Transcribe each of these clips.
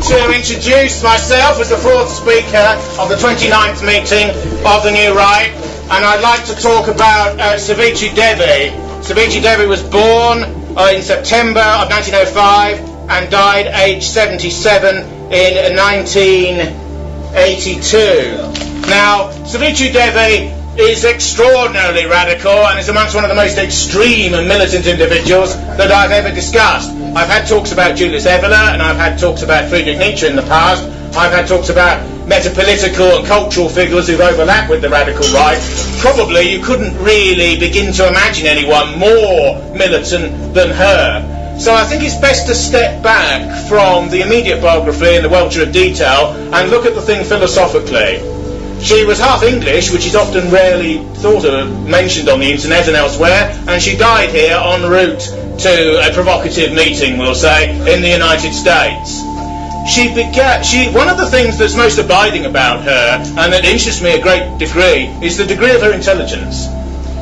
to introduce myself as the fourth speaker of the 29th meeting of the New Right, and I'd like to talk about Savitri Devi. Savitri Devi was born in September of 1905 and died aged 77 in 1982. Now, Savitri Devi is extraordinarily radical and is amongst one of the most extreme and militant individuals that I've ever discussed. I've had talks about Julius Evola and I've had talks about Friedrich Nietzsche in the past. I've had talks about metapolitical and cultural figures who've overlapped with the radical right. Probably you couldn't really begin to imagine anyone more militant than her. So I think it's best to step back from the immediate biography and the welter of detail and look at the thing philosophically. She was half English, which is often rarely thought of, mentioned on the internet and elsewhere, and she died here en route to a provocative meeting, we'll say, in the United States. One of the things that's most abiding about her, and that interests me a great degree, is the degree of her intelligence.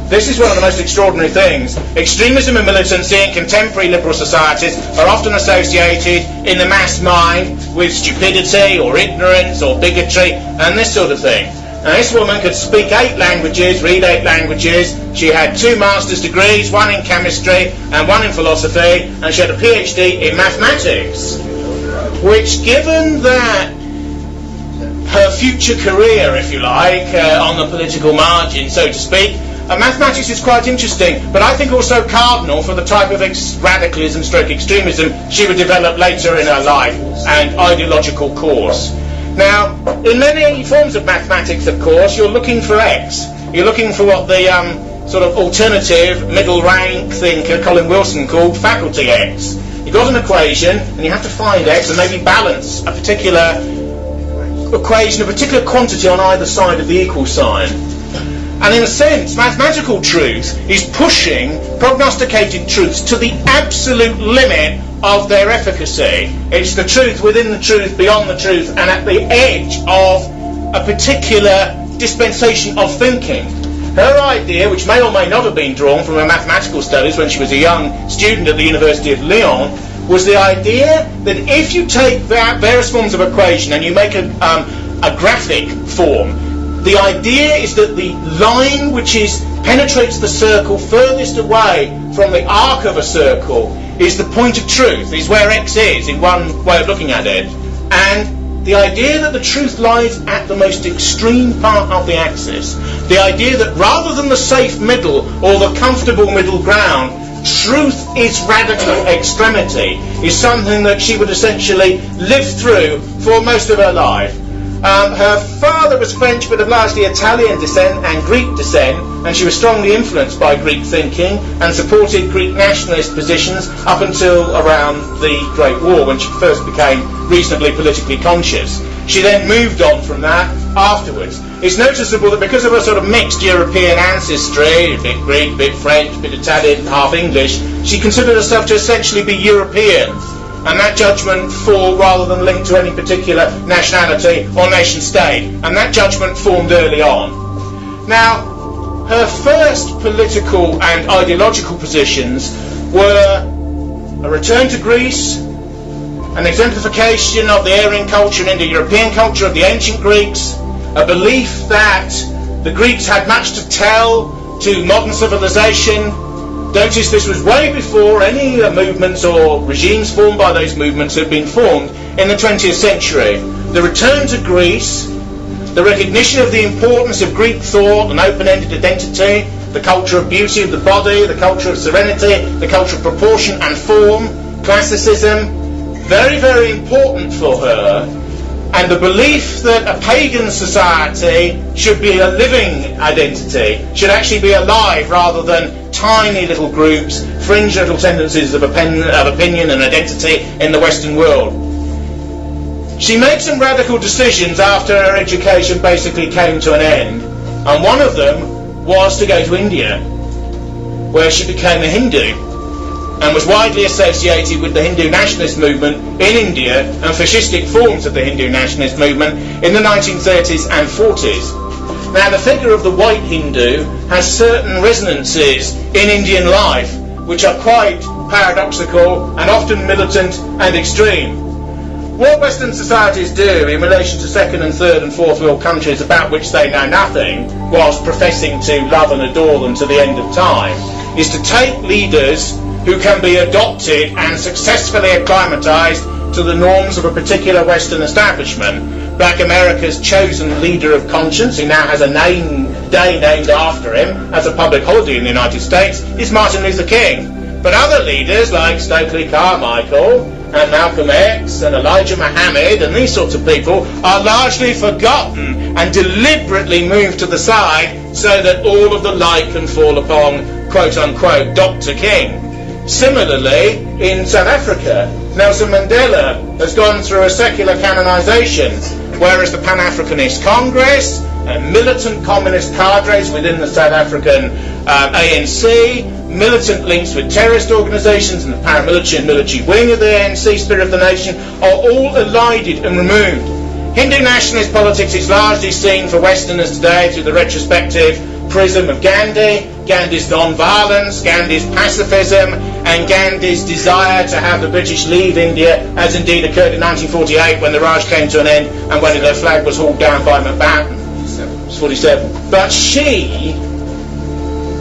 This is one of the most extraordinary things. Extremism and militancy in contemporary liberal societies are often associated in the mass mind with stupidity or ignorance or bigotry and this sort of thing. Now, this woman could speak 8 languages, read 8 languages. She had 2 master's degrees, one in chemistry and one in philosophy, and she had a PhD in mathematics, which, given that her future career, if you like, on the political margin, so to speak, mathematics is quite interesting, but I think also cardinal for the type of radicalism stroke extremism she would develop later in her life and ideological course. Now, in many forms of mathematics, of course, you're looking for X. You're looking for what the sort of alternative middle rank thinker Colin Wilson called faculty X. You've got an equation and you have to find X and maybe balance a particular equation, a particular quantity on either side of the equal sign. And in a sense, mathematical truth is pushing prognosticated truths to the absolute limit of their efficacy. It's the truth within the truth, beyond the truth, and at the edge of a particular dispensation of thinking. Her idea, which may or may not have been drawn from her mathematical studies when she was a young student at the University of Lyon, was the idea that if you take various forms of equation and you make a graphic form, the idea is that the line which penetrates the circle furthest away from the arc of a circle is the point of truth, is where X is, in one way of looking at it. And the idea that the truth lies at the most extreme part of the axis, the idea that rather than the safe middle or the comfortable middle ground, truth is radical extremity, is something that she would essentially live through for most of her life. Her father was French but of largely Italian descent and Greek descent, and she was strongly influenced by Greek thinking and supported Greek nationalist positions up until around the Great War, when she first became reasonably politically conscious. She then moved on from that afterwards. It's noticeable that because of her sort of mixed European ancestry, a bit Greek, a bit French, a bit Italian, half English, she considered herself to essentially be European. And that judgment fall rather than linked to any particular nationality or nation state. And that judgment formed early on. Now, her first political and ideological positions were a return to Greece, an exemplification of the Aryan culture and Indo-European culture of the ancient Greeks, a belief that the Greeks had much to tell to modern civilization. Notice this was way before any movements or regimes formed by those movements had been formed in the 20th century. The return to Greece, the recognition of the importance of Greek thought and open-ended identity, the culture of beauty of the body, the culture of serenity, the culture of proportion and form, classicism, very, very important for her, and the belief that a pagan society should be a living identity, should actually be alive rather than tiny little groups, fringe little tendencies of opinion and identity in the Western world. She made some radical decisions after her education basically came to an end, and one of them was to go to India, where she became a Hindu and was widely associated with the Hindu nationalist movement in India and fascistic forms of the Hindu nationalist movement in the 1930s and 40s. Now, the figure of the white Hindu has certain resonances in Indian life which are quite paradoxical and often militant and extreme. What Western societies do in relation to second and third and fourth world countries about which they know nothing, whilst professing to love and adore them to the end of time, is to take leaders who can be adopted and successfully acclimatised to the norms of a particular Western establishment. Black America's chosen leader of conscience, who now has a day named after him as a public holiday in the United States, is Martin Luther King. But other leaders like Stokely Carmichael and Malcolm X and Elijah Muhammad and these sorts of people are largely forgotten and deliberately moved to the side so that all of the light can fall upon, quote-unquote, Dr. King. Similarly, in South Africa, Nelson Mandela has gone through a secular canonisation, whereas the Pan-Africanist Congress and militant communist cadres within the South African ANC, militant links with terrorist organisations and the paramilitary and military wing of the ANC, Spirit of the Nation, are all elided and removed. Hindu nationalist politics is largely seen for Westerners today through the retrospective prism of Gandhi, Gandhi's non-violence, Gandhi's pacifism, and Gandhi's desire to have the British leave India, as indeed occurred in 1948 when the Raj came to an end and when their flag was hauled down by Mountbatten. 47. But she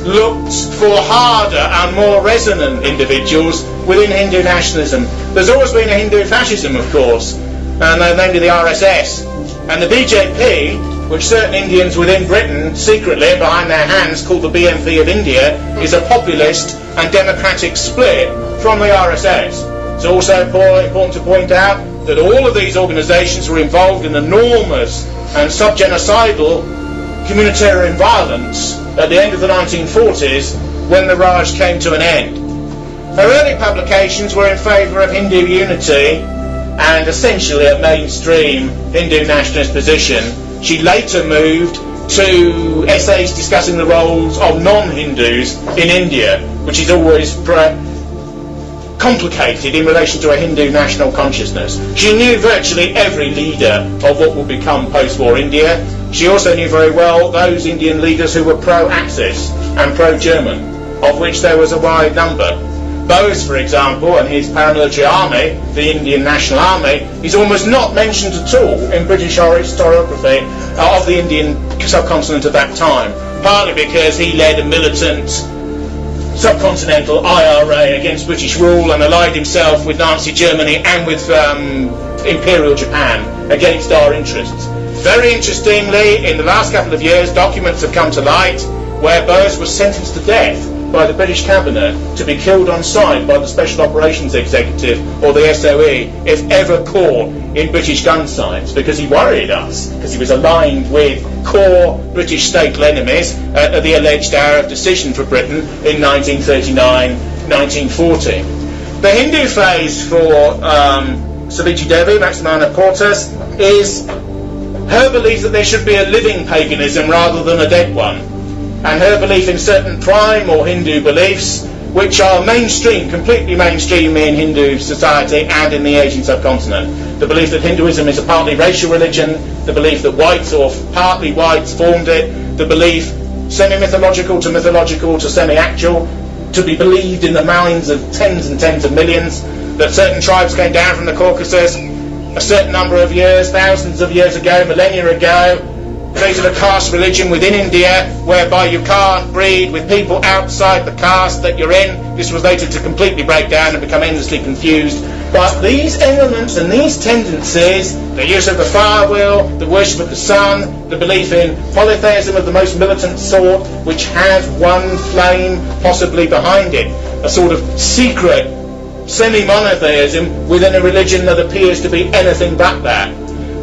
looked for harder and more resonant individuals within Hindu nationalism. There's always been a Hindu fascism, of course, namely the RSS. And the BJP, which certain Indians within Britain secretly and behind their hands call the BNP of India, is a populist and democratic split from the RSS. It's also important to point out that all of these organisations were involved in enormous and subgenocidal communitarian violence at the end of the 1940s when the Raj came to an end. Her early publications were in favour of Hindu unity and essentially a mainstream Hindu nationalist position. She later moved to essays discussing the roles of non-Hindus in India, which is always complicated in relation to a Hindu national consciousness. She knew virtually every leader of what would become post-war India. She also knew very well those Indian leaders who were pro-Axis and pro-German, of which there was a wide number. Bose, for example, and his paramilitary army, the Indian National Army, is almost not mentioned at all in British historiography of the Indian subcontinent at that time, partly because he led a militant subcontinental IRA against British rule and allied himself with Nazi Germany and with Imperial Japan against our interests. Very interestingly, in the last couple of years, documents have come to light where Bose was sentenced to death by the British Cabinet to be killed on sight by the Special Operations Executive, or the SOE, if ever caught in British gun sights, because he worried us, because he was aligned with core British state enemies at the alleged hour of decision for Britain in 1939-1940. The Hindu phase for Savitri Devi, Maximиани Pортас, is her belief that there should be a living paganism rather than a dead one, and her belief in certain prime or Hindu beliefs which are mainstream, completely mainstream in Hindu society and in the Asian subcontinent. The belief that Hinduism is a partly racial religion, the belief that whites or partly whites formed it, the belief semi-mythological to mythological to semi-actual, to be believed in the minds of tens and tens of millions, that certain tribes came down from the Caucasus a certain number of years, thousands of years ago, millennia ago, created a caste religion within India whereby you can't breed with people outside the caste that you're in. This was later to completely break down and become endlessly confused. But these elements and these tendencies, the use of the fire wheel, the worship of the sun, the belief in polytheism of the most militant sort, which has one flame possibly behind it, a sort of secret semi-monotheism within a religion that appears to be anything but that.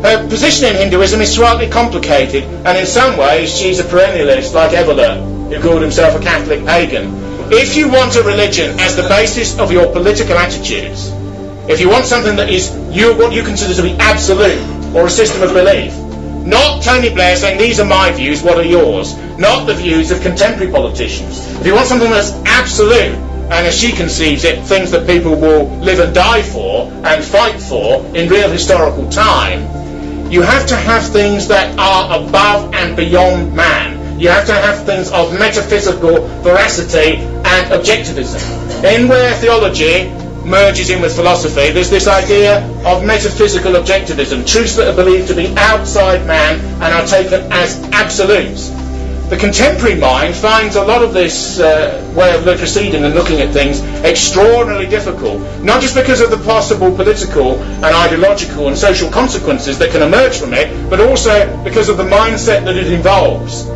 Her position in Hinduism is slightly complicated, and in some ways she's a perennialist like Evelyn, who called himself a Catholic pagan. If you want a religion as the basis of your political attitudes, if you want something that is what you consider to be absolute, or a system of belief, not Tony Blair saying these are my views, what are yours, not the views of contemporary politicians. If you want something that's absolute, and as she conceives it, things that people will live and die for and fight for in real historical time, you have to have things that are above and beyond man. You have to have things of metaphysical veracity and objectivism. In where theology merges in with philosophy, there's this idea of metaphysical objectivism, truths that are believed to be outside man and are taken as absolutes. The contemporary mind finds a lot of this way of proceeding and looking at things extraordinarily difficult, not just because of the possible political and ideological and social consequences that can emerge from it, but also because of the mindset that it involves.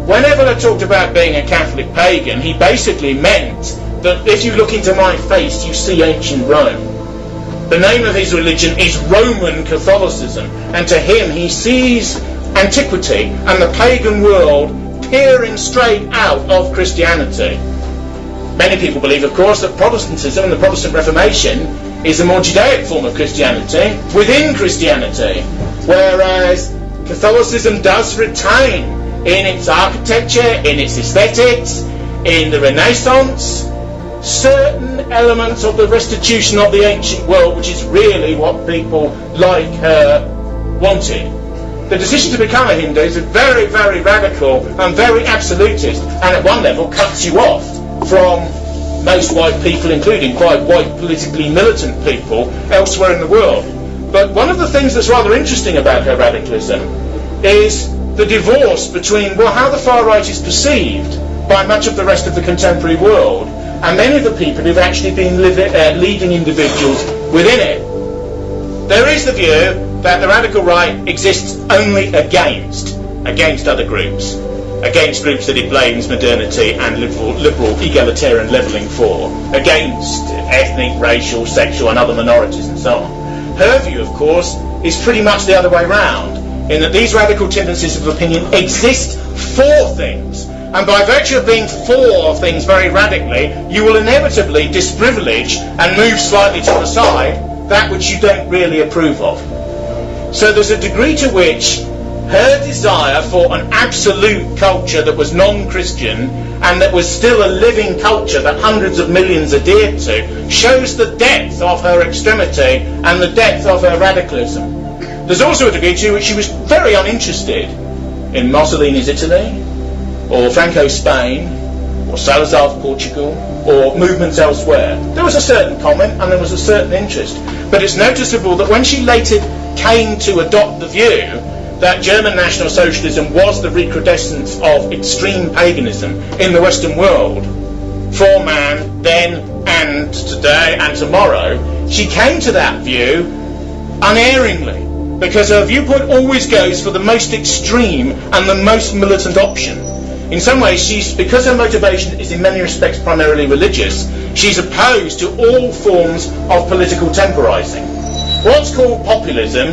Whenever I talked about being a Catholic pagan, he basically meant that if you look into my face, you see ancient Rome. The name of his religion is Roman Catholicism, and to him he sees antiquity and the pagan world peering straight out of Christianity. Many people believe, of course, that Protestantism and the Protestant Reformation is a more Judaic form of Christianity within Christianity, whereas Catholicism does retain in its architecture, in its aesthetics, in the Renaissance, certain elements of the restitution of the ancient world, which is really what people like her wanted. The decision to become a Hindu is very, very radical and very absolutist, and at one level cuts you off from most white people, including quite white politically militant people elsewhere in the world. But one of the things that's rather interesting about her radicalism is the divorce between how the far right is perceived by much of the rest of the contemporary world and many of the people who've actually been leading individuals within it. There is the view that the radical right exists only against other groups, against groups that it blames modernity and liberal egalitarian levelling for, against ethnic, racial, sexual and other minorities and so on. Her view, of course, is pretty much the other way round, in that these radical tendencies of opinion exist for things, and by virtue of being for things very radically, you will inevitably disprivilege and move slightly to the side that which you don't really approve of. So there's a degree to which her desire for an absolute culture that was non-Christian and that was still a living culture that hundreds of millions adhered to shows the depth of her extremity and the depth of her radicalism. There's also a degree to which she was very uninterested in Mussolini's Italy, or Franco's Spain, or Salazar's Portugal, or movements elsewhere. There was a certain comment and there was a certain interest. But it's noticeable that when she later came to adopt the view that German National Socialism was the recrudescence of extreme paganism in the Western world, for man then and today and tomorrow, she came to that view unerringly, because her viewpoint always goes for the most extreme and the most militant option. In some ways, because her motivation is in many respects primarily religious, she's opposed to all forms of political temporising. What's called populism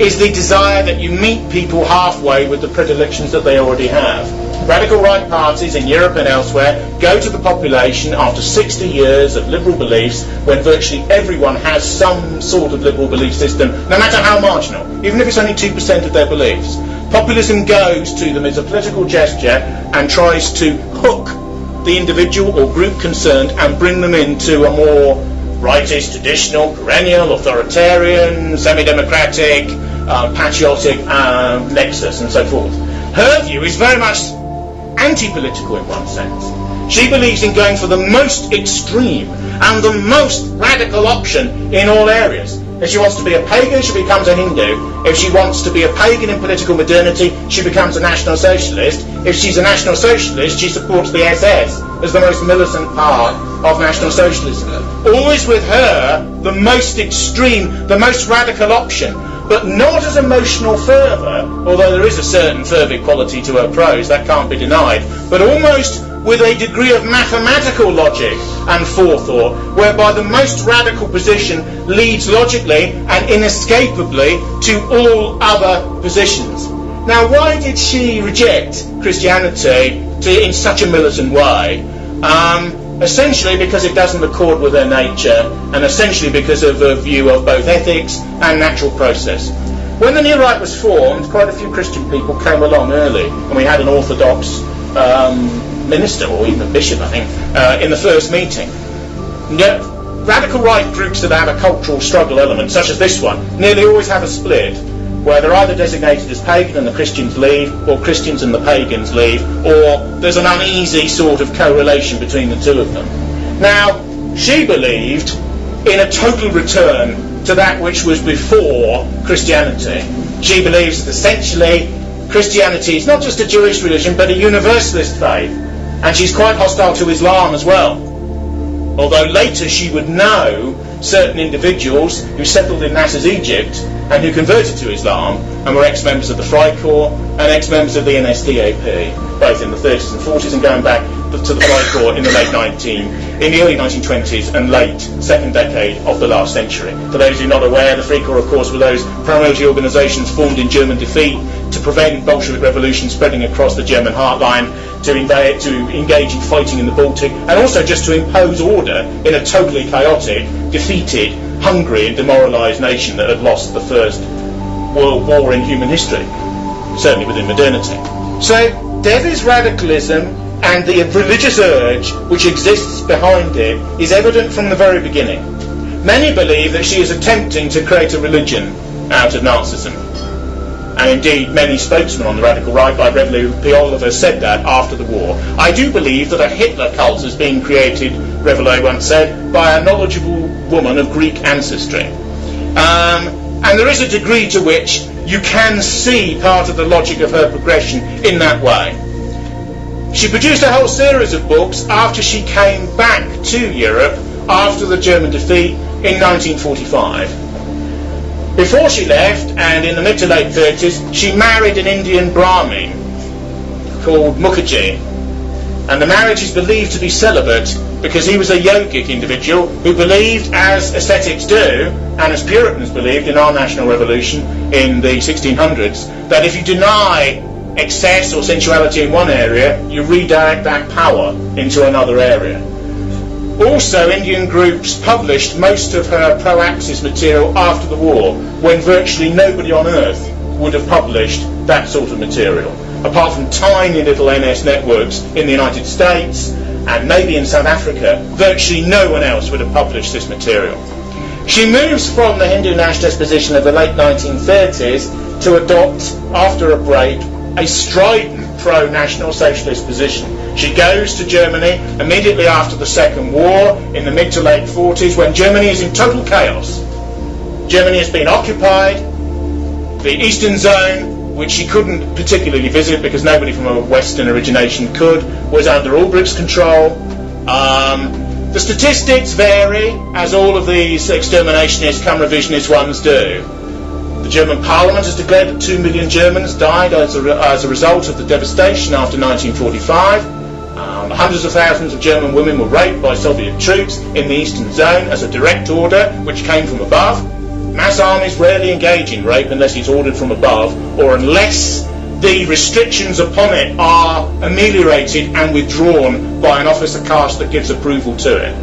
is the desire that you meet people halfway with the predilections that they already have. Radical right parties in Europe and elsewhere go to the population after 60 years of liberal beliefs, when virtually everyone has some sort of liberal belief system, no matter how marginal, even if it's only 2% of their beliefs. Populism goes to them as a political gesture and tries to hook the individual or group concerned and bring them into a more rightist, traditional, perennial, authoritarian, semi-democratic, patriotic nexus and so forth. Her view is very much anti-political in one sense. She believes in going for the most extreme and the most radical option in all areas. If she wants to be a pagan, she becomes a Hindu. If she wants to be a pagan in political modernity, she becomes a National Socialist. If she's a National Socialist, she supports the SS as the most militant part of National Socialism. Always with her, the most extreme, the most radical option, but not as emotional fervour, although there is a certain fervid quality to her prose, that can't be denied, but almost with a degree of mathematical logic and forethought, whereby the most radical position leads logically and inescapably to all other positions. Now, why did she reject Christianity in such a militant way? Essentially because it doesn't accord with her nature, and essentially because of her view of both ethics and natural process. When the New Right was formed, quite a few Christian people came along early, and we had an Orthodox minister, or even a bishop, I think, in the first meeting. Radical right groups that have a cultural struggle element, such as this one, nearly always have a split, where they're either designated as pagan and the Christians leave, or Christians and the pagans leave, or there's an uneasy sort of correlation between the two of them. Now, she believed in a total return to that which was before Christianity. She believes that essentially Christianity is not just a Jewish religion but a universalist faith, and she's quite hostile to Islam as well. Although later she would know certain individuals who settled in Nasser's Egypt and who converted to Islam and were ex-members of the Freikorps and ex-members of the NSDAP, both in the 30s and 40s and going back to the Freikorps in the early 1920s and late second decade of the last century. For those who are not aware, the Freikorps, of course, were those paramilitary organisations formed in German defeat to prevent Bolshevik revolution spreading across the German heartline, to engage in fighting in the Baltic, and also just to impose order in a totally chaotic, defeated, hungry and demoralised nation that had lost the first world war in human history, certainly within modernity. So Devi's radicalism and the religious urge which exists behind it is evident from the very beginning. Many believe that she is attempting to create a religion out of Nazism. And indeed, many spokesmen on the radical right, like Reverend Piolova, said that after the war. I do believe that a Hitler cult has been created, Reverend once said, by a knowledgeable woman of Greek ancestry. And there is a degree to which you can see part of the logic of her progression in that way. She produced a whole series of books after she came back to Europe after the German defeat in 1945. Before she left, and in the mid to late 30s, she married an Indian Brahmin called Mukherjee. And the marriage is believed to be celibate because he was a yogic individual who believed, as ascetics do, and as Puritans believed in our national revolution in the 1600s, that if you deny excess or sensuality in one area, you redirect that power into another area. Also, Indian groups published most of her pro-Axis material after the war, when virtually nobody on earth would have published that sort of material. Apart from tiny little NS networks in the United States and maybe in South Africa, virtually no one else would have published this material. She moves from the Hindu nationalist position of the late 1930s to adopt, after a break, a strident pro-national socialist position. She goes to Germany immediately after the Second War in the mid to late 40s, when Germany is in total chaos. Germany has been occupied. The Eastern Zone, which she couldn't particularly visit because nobody from a Western origination could, was under Ulbricht's control. The statistics vary, as all of these exterminationist, come revisionist ones do. The German Parliament has declared that 2 million Germans died as a result of the devastation after 1945. Hundreds of thousands of German women were raped by Soviet troops in the Eastern Zone as a direct order which came from above. Mass armies rarely engage in rape unless it's ordered from above, or unless the restrictions upon it are ameliorated and withdrawn by an officer caste that gives approval to it.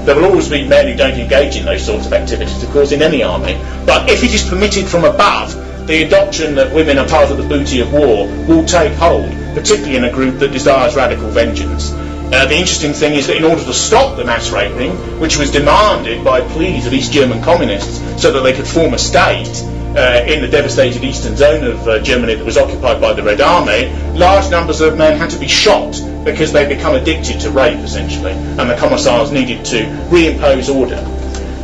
There will always be men who don't engage in those sorts of activities, of course, in any army. But if it is permitted from above, the doctrine that women are part of the booty of war will take hold, particularly in a group that desires radical vengeance. The interesting thing is that in order to stop the mass raping, which was demanded by pleas of East German communists so that they could form a state in the devastated eastern zone of Germany that was occupied by the Red Army, large numbers of men had to be shot because they'd become addicted to rape, essentially, and the commissars needed to reimpose order.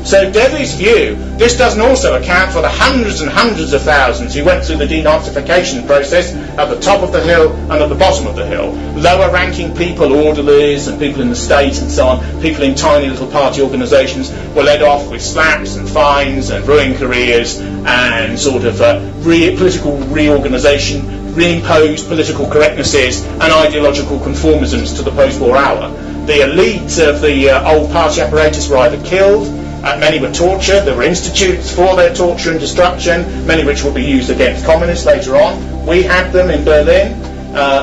So Devi's view, this doesn't also account for the hundreds and hundreds of thousands who went through the denazification process at the top of the hill and at the bottom of the hill. Lower ranking people, orderlies and people in the state and so on, people in tiny little party organisations, were led off with slaps and fines and ruined careers and sort of political reorganisation, reimposed political correctnesses and ideological conformisms to the post-war hour. The elite of the old party apparatus were either killed, many were tortured, there were institutes for their torture and destruction, many which will be used against communists later on. We had them in Berlin,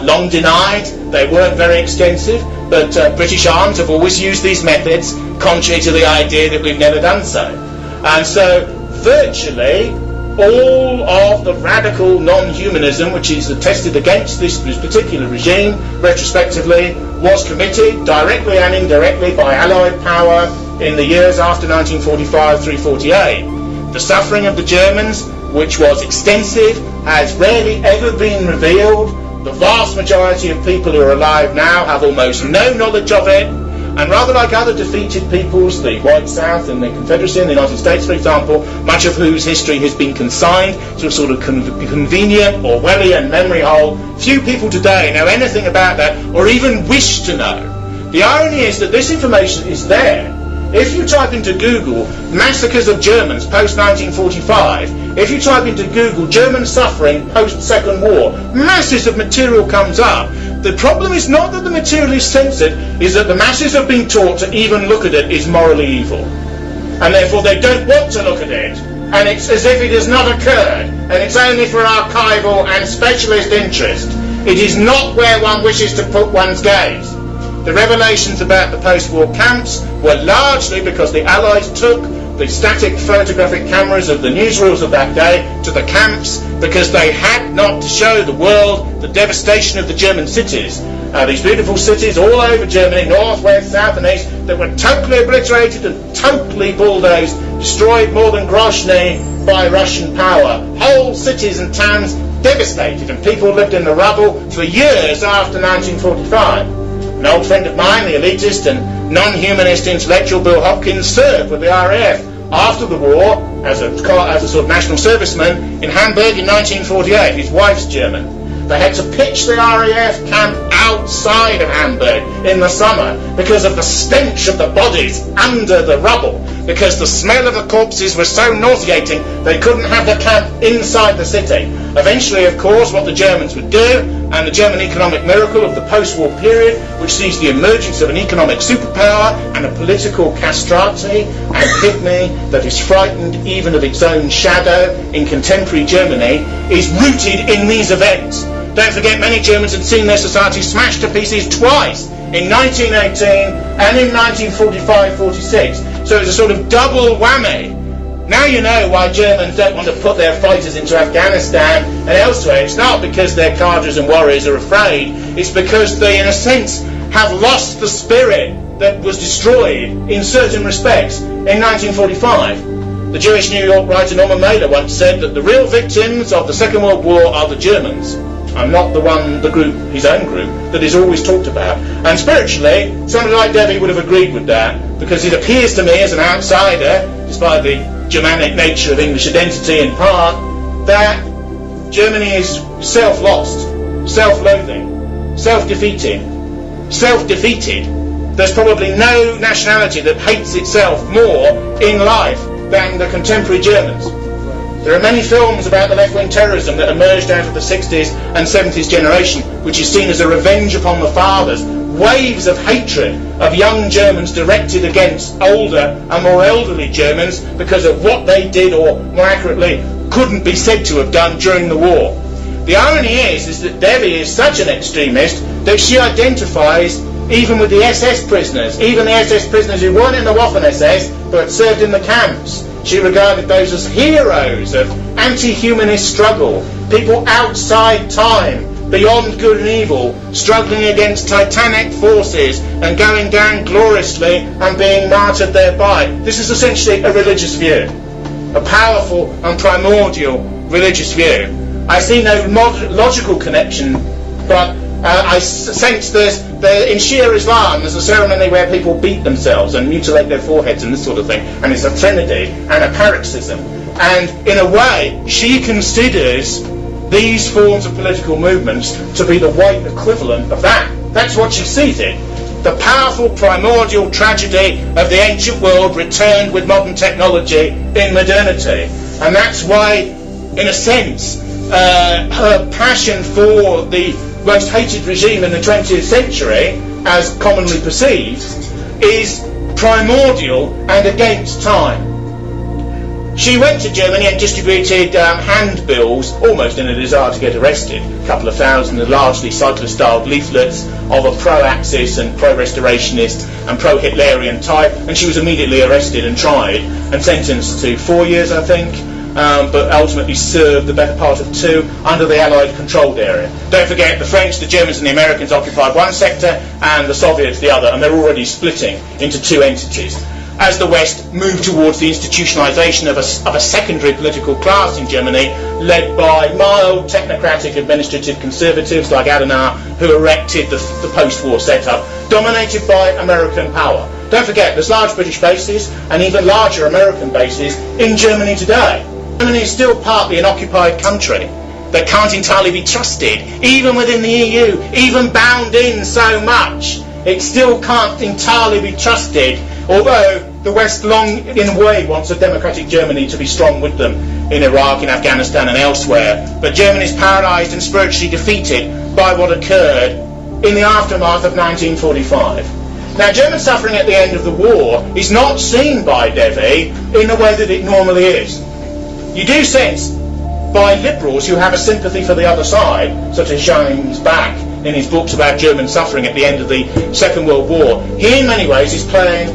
long denied, they weren't very extensive, but British arms have always used these methods, contrary to the idea that we've never done so. And so, virtually, all of the radical non-humanism which is attested against this particular regime, retrospectively, was committed, directly and indirectly, by Allied power in the years after 1945 through 48. The suffering of the Germans, which was extensive, has rarely ever been revealed. The vast majority of people who are alive now have almost no knowledge of it. And rather like other defeated peoples, the White South and the Confederacy in the United States, for example, much of whose history has been consigned to a sort of convenient Orwellian memory hole, few people today know anything about that or even wish to know. The irony is that this information is there. If you type into Google massacres of Germans post-1945, if you type into Google German suffering post-Second War, masses of material comes up. The problem is not that the material is censored, is that the masses have been taught to even look at it is morally evil. And therefore they don't want to look at it. And it's as if it has not occurred. And it's only for archival and specialist interest. It is not where one wishes to put one's gaze. The revelations about the post-war camps were largely because the Allies took the static photographic cameras of the newsreels of that day to the camps because they had not to show the world the devastation of the German cities. These beautiful cities all over Germany, north, west, south and east, that were totally obliterated and totally bulldozed, destroyed more than Grozny by Russian power. Whole cities and towns devastated, and people lived in the rubble for years after 1945. An old friend of mine, the elitist and non-humanist intellectual Bill Hopkins, served with the RAF after the war as a sort of national serviceman in Hamburg in 1948. His wife's German. They had to pitch the RAF camp outside of Hamburg in the summer because of the stench of the bodies under the rubble, because the smell of the corpses was so nauseating they couldn't have the camp inside the city. Eventually, of course, what the Germans would do, and the German economic miracle of the post-war period, which sees the emergence of an economic superpower and a political castrati and pygmy that is frightened even of its own shadow in contemporary Germany, is rooted in these events. Don't forget, many Germans had seen their society smashed to pieces twice, in 1918 and in 1945-46. So it was a sort of double whammy. Now you know why Germans don't want to put their fighters into Afghanistan and elsewhere. It's not because their cadres and warriors are afraid. It's because they, in a sense, have lost the spirit that was destroyed in certain respects in 1945. The Jewish New York writer Norman Mailer once said that the real victims of the Second World War are the Germans, and not the group, his own group, that is always talked about. And spiritually, somebody like Devi would have agreed with that, because it appears to me as an outsider, despite the Germanic nature of English identity in part, that Germany is self-lost, self-loathing, self-defeating, self-defeated. There's probably no nationality that hates itself more in life than the contemporary Germans. There are many films about the left-wing terrorism that emerged out of the 60s and 70s generation, which is seen as a revenge upon the fathers. Waves of hatred of young Germans directed against older and more elderly Germans because of what they did, or more accurately, couldn't be said to have done during the war. The irony is that Devi is such an extremist that she identifies even with the SS prisoners, even the SS prisoners who weren't in the Waffen-SS but served in the camps. She regarded those as heroes of anti-humanist struggle, people outside time, beyond good and evil, struggling against titanic forces and going down gloriously and being martyred thereby. This is essentially a religious view, a powerful and primordial religious view. I see no logical connection, but I sense there's in Shia Islam there's a ceremony where people beat themselves and mutilate their foreheads and this sort of thing, and it's a trinity and a paroxysm. And in a way, she considers these forms of political movements to be the white equivalent of that. That's what she sees it. The powerful primordial tragedy of the ancient world returned with modern technology in modernity. And that's why, in a sense, her passion for the most hated regime in the 20th century, as commonly perceived, is primordial and against time. She went to Germany and distributed handbills, almost in a desire to get arrested. A couple of thousand, largely cyclist-styled leaflets of a pro-Axis and pro-restorationist and pro-Hitlerian type, and she was immediately arrested and tried and sentenced to 4 years, I think, but ultimately served the better part of 2 under the Allied controlled area. Don't forget, the French, the Germans and the Americans occupied one sector and the Soviets the other, and they're already splitting into 2 entities. as the West moved towards the institutionalization of a secondary political class in Germany, led by mild technocratic administrative conservatives like Adenauer, who erected the post-war setup, dominated by American power. Don't forget, there's large British bases and even larger American bases in Germany today. Germany is still partly an occupied country that can't entirely be trusted, even within the EU, even bound in so much. It still can't entirely be trusted, although the West long, in a way, wants a democratic Germany to be strong with them in Iraq, in Afghanistan and elsewhere. But Germany is paralysed and spiritually defeated by what occurred in the aftermath of 1945. Now, German suffering at the end of the war is not seen by Devi in the way that it normally is. You do sense by liberals who have a sympathy for the other side, such as James Bach in his books about German suffering at the end of the Second World War, he in many ways is playing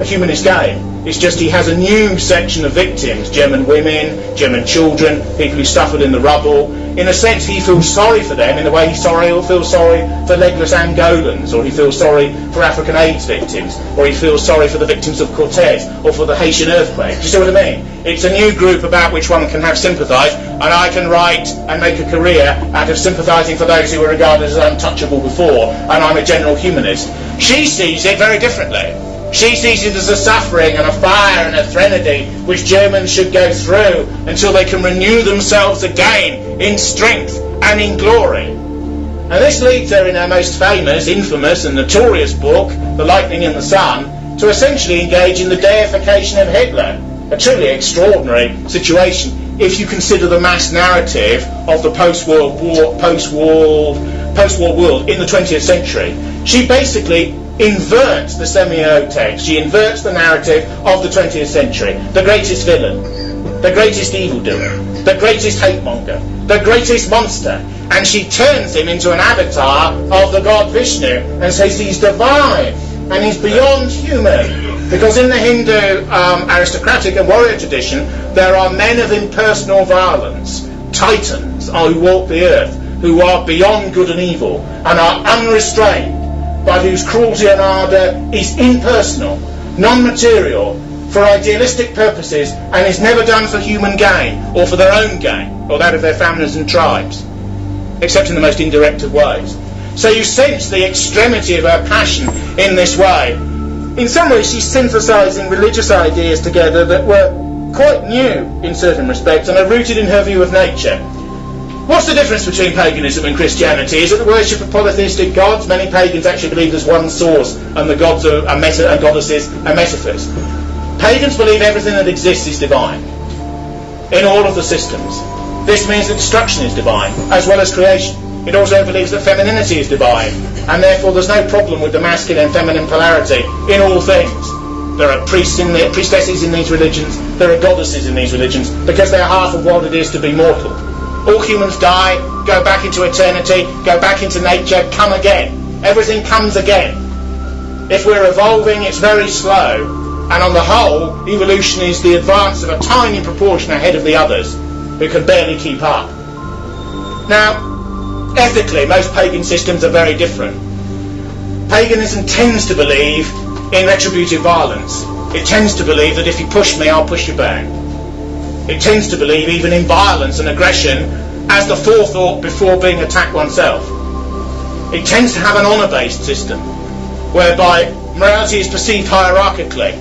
a humanist game. It's just he has a new section of victims, German women, German children, people who suffered in the rubble. In a sense, he feels sorry for them in the way he'll feel sorry for legless Angolans, or he feels sorry for African AIDS victims, or he feels sorry for the victims of Cortez, or for the Haitian earthquake. Do you see what I mean? It's a new group about which one can have sympathise, and I can write and make a career out of sympathising for those who were regarded as untouchable before, and I'm a general humanist. She sees it very differently. She sees it as a suffering and a fire and a threnody which Germans should go through until they can renew themselves again in strength and in glory. And this leads her in her most famous, infamous and notorious book, The Lightning in the Sun, to essentially engage in the deification of Hitler. A truly extraordinary situation if you consider the mass narrative of the post-war world in the 20th century. She basically inverts the semiotics. She inverts the narrative of the 20th century. The greatest villain, the greatest evildoer, the greatest hate-monger, the greatest monster, and she turns him into an avatar of the god Vishnu and says he's divine and he's beyond human. Because in the Hindu aristocratic and warrior tradition, there are men of impersonal violence, titans who walk the earth, who are beyond good and evil and are unrestrained, but whose cruelty and ardour is impersonal, non-material, for idealistic purposes, and is never done for human gain, or for their own gain, or that of their families and tribes, except in the most indirect of ways. So you sense the extremity of her passion in this way. In some ways she's synthesising religious ideas together that were quite new in certain respects, and are rooted in her view of nature. What's the difference between paganism and Christianity? Is it the worship of polytheistic gods? Many pagans actually believe there's one source, and the gods and goddesses are metaphors. Pagans believe everything that exists is divine, in all of the systems. This means that destruction is divine, as well as creation. It also believes that femininity is divine, and therefore there's no problem with the masculine and feminine polarity in all things. There are priestesses in these religions, there are goddesses in these religions, because they're half of what it is to be mortal. All humans die, go back into eternity, go back into nature, come again. Everything comes again. If we're evolving, it's very slow, and on the whole, evolution is the advance of a tiny proportion ahead of the others, who can barely keep up. Now, ethically, most pagan systems are very different. Paganism tends to believe in retributive violence. It tends to believe that if you push me, I'll push you back. It tends to believe even in violence and aggression as the forethought before being attacked oneself. It tends to have an honour-based system, whereby morality is perceived hierarchically.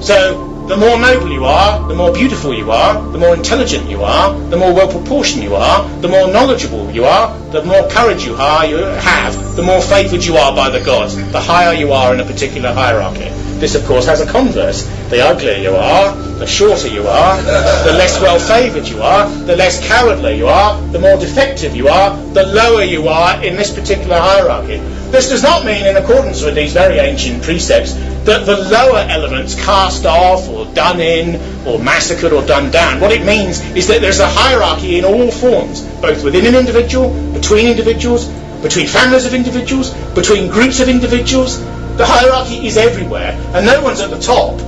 So, the more noble you are, the more beautiful you are, the more intelligent you are, the more well-proportioned you are, the more knowledgeable you are, the more courage you have, the more favoured you are by the gods, the higher you are in a particular hierarchy. This, of course, has a converse. The uglier you are, the shorter you are, the less well-favoured you are, the less cowardly you are, the more defective you are, the lower you are in this particular hierarchy. This does not mean, in accordance with these very ancient precepts, that the lower elements cast off or done in or massacred or done down. What it means is that there's a hierarchy in all forms, both within an individual, between families of individuals, between groups of individuals. The hierarchy is everywhere, and no one's at the top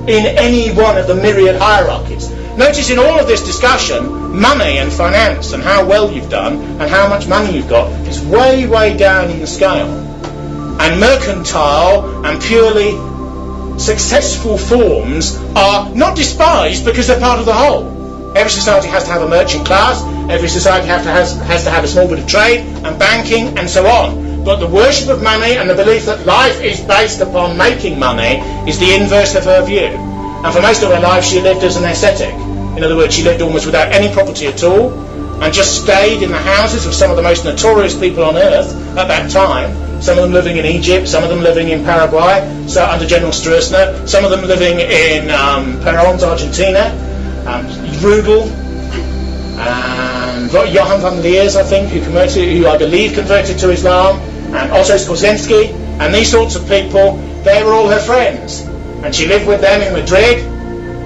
in any one of the myriad hierarchies. Notice in all of this discussion, money and finance and how well you've done and how much money you've got is way, way down in the scale. And mercantile and purely successful forms are not despised because they're part of the whole. Every society has to have a merchant class, every society has to have a small bit of trade and banking and so on. But the worship of money and the belief that life is based upon making money is the inverse of her view. And for most of her life she lived as an ascetic. In other words, she lived almost without any property at all and just stayed in the houses of some of the most notorious people on earth at that time. Some of them living in Egypt, some of them living in Paraguay, so under General Stroessner, some of them living in Perón, Argentina, Rudel, and Johann van Leers, I think, who I believe converted to Islam, and Otto Skorzeny, and these sorts of people. They were all her friends, and she lived with them in Madrid,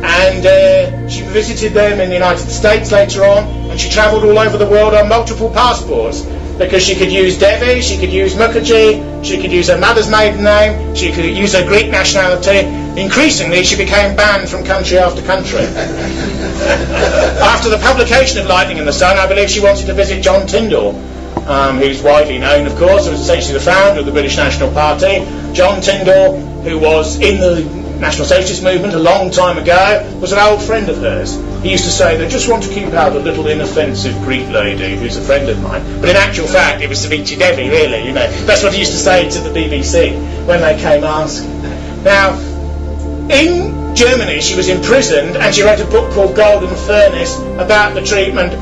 and she visited them in the United States later on, and she travelled all over the world on multiple passports, because she could use Devi, she could use Mukherjee, she could use her mother's maiden name, she could use her Greek nationality. Increasingly, she became banned from country after country. After the publication of Lightning in the Sun, I believe she wanted to visit John Tyndall, who's widely known, of course, was essentially the founder of the British National Party. John Tyndall, who was in the National Socialist movement a long time ago, was an old friend of hers. He used to say, they just want to keep out a little inoffensive Greek lady who's a friend of mine. But in actual fact, it was Savitri Devi, really, you know. That's what he used to say to the BBC when they came asking. Now, in Germany, she was imprisoned, and she wrote a book called Golden Furnace about the treatment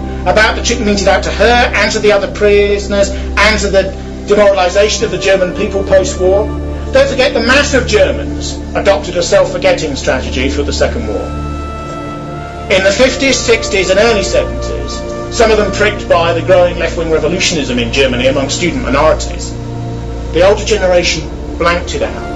meted out to her and to the other prisoners and to the demoralisation of the German people post-war. Don't forget, the mass of Germans adopted a self-forgetting strategy for the Second War. In the 50s, 60s and early 70s, some of them pricked by the growing left-wing revolutionism in Germany among student minorities, the older generation blanked it out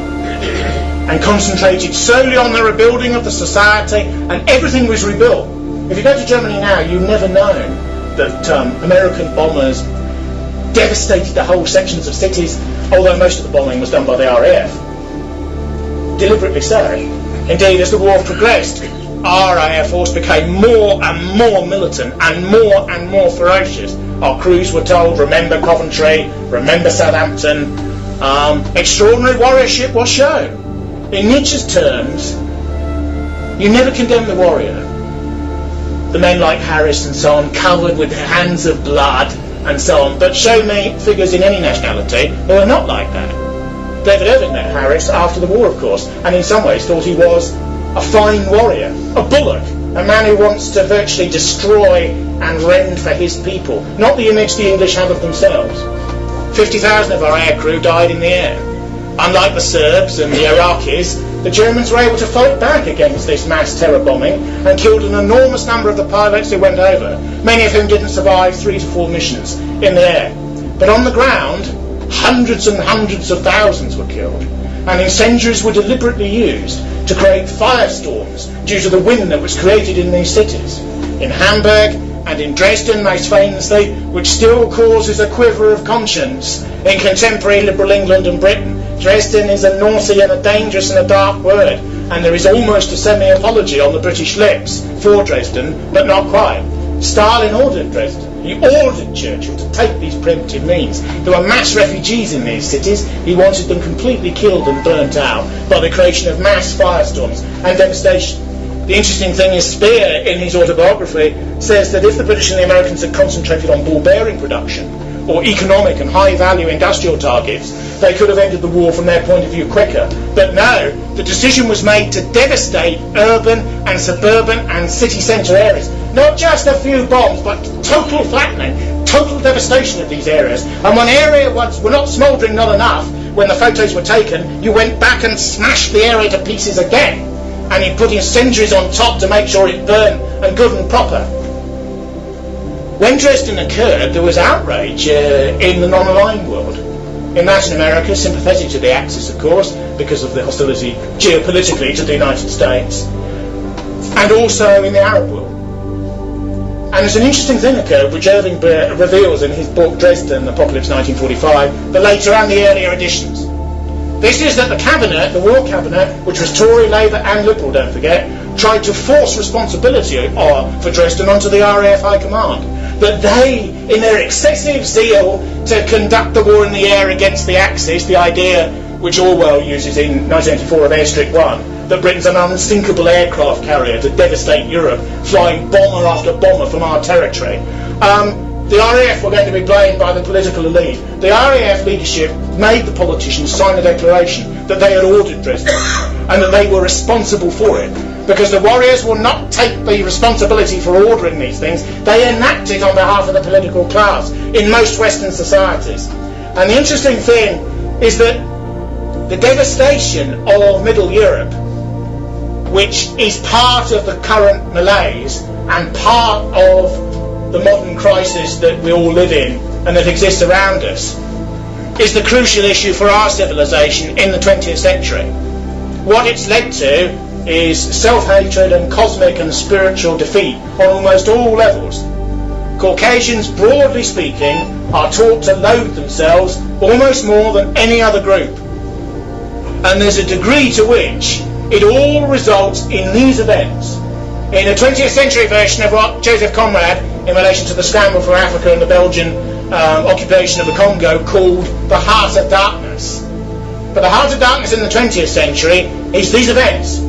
and concentrated solely on the rebuilding of the society, and everything was rebuilt. If you go to Germany now, you've never known that American bombers devastated the whole sections of cities, although most of the bombing was done by the RAF. Deliberately so. Indeed, as the war progressed, our Air Force became more and more militant and more ferocious. Our crews were told, remember Coventry, remember Southampton. Extraordinary warriorship was shown. In Nietzsche's terms, you never condemn the warrior. The men like Harris and so on, covered with their hands of blood and so on, but show me figures in any nationality who are not like that. David Irving met Harris after the war, of course, and in some ways thought he was a fine warrior, a bullock, a man who wants to virtually destroy and rend for his people, not the image the English have of themselves. 50,000 of our air crew died in the air. Unlike the Serbs and the Iraqis, the Germans were able to fight back against this mass terror bombing and killed an enormous number of the pilots who went over, many of whom didn't survive 3 to 4 missions in the air. But on the ground, hundreds and hundreds of thousands were killed, and incendiaries were deliberately used to create firestorms due to the wind that was created in these cities. In Hamburg and in Dresden, most famously, which still causes a quiver of conscience in contemporary liberal England and Britain. Dresden is a naughty and a dangerous and a dark word, and there is almost a semi-apology on the British lips for Dresden, but not quite. Stalin ordered Dresden. He ordered Churchill to take these primitive means. There were mass refugees in these cities. He wanted them completely killed and burnt out by the creation of mass firestorms and devastation. The interesting thing is Speer, in his autobiography, says that if the British and the Americans had concentrated on ball bearing production or economic and high-value industrial targets, they could have ended the war from their point of view quicker. But no, the decision was made to devastate urban and suburban and city centre areas. Not just a few bombs, but total flattening, total devastation of these areas. And when area were not smouldering not enough, when the photos were taken, you went back and smashed the area to pieces again. And you put incendiaries on top to make sure it burned and good and proper. When Dresden occurred, there was outrage in the non-aligned world. In Latin America, sympathetic to the Axis, of course, because of the hostility geopolitically to the United States, and also in the Arab world. And there's an interesting thing occurred, which Irving reveals in his book Dresden, Apocalypse 1945, the later and the earlier editions. This is that the cabinet, the war cabinet, which was Tory, Labour and Liberal, don't forget, tried to force responsibility for Dresden onto the RAF High Command. That they, in their excessive zeal to conduct the war in the air against the Axis, the idea which Orwell uses in 1984 of Airstrip 1, that Britain's an unsinkable aircraft carrier to devastate Europe, flying bomber after bomber from our territory. The RAF were going to be blamed by the political elite. The RAF leadership made the politicians sign a declaration that they had ordered Dresden and that they were responsible for it. Because the warriors will not take the responsibility for ordering these things. They enact it on behalf of the political class in most Western societies. And the interesting thing is that the devastation of Middle Europe, which is part of the current malaise and part of the modern crisis that we all live in and that exists around us, is the crucial issue for our civilization in the 20th century. What it's led to is self-hatred and cosmic and spiritual defeat on almost all levels. Caucasians, broadly speaking, are taught to loathe themselves almost more than any other group. And there's a degree to which it all results in these events. In a 20th century version of what Joseph Conrad, in relation to the scramble for Africa and the Belgian occupation of the Congo, called the heart of darkness. But the heart of darkness in the 20th century is these events.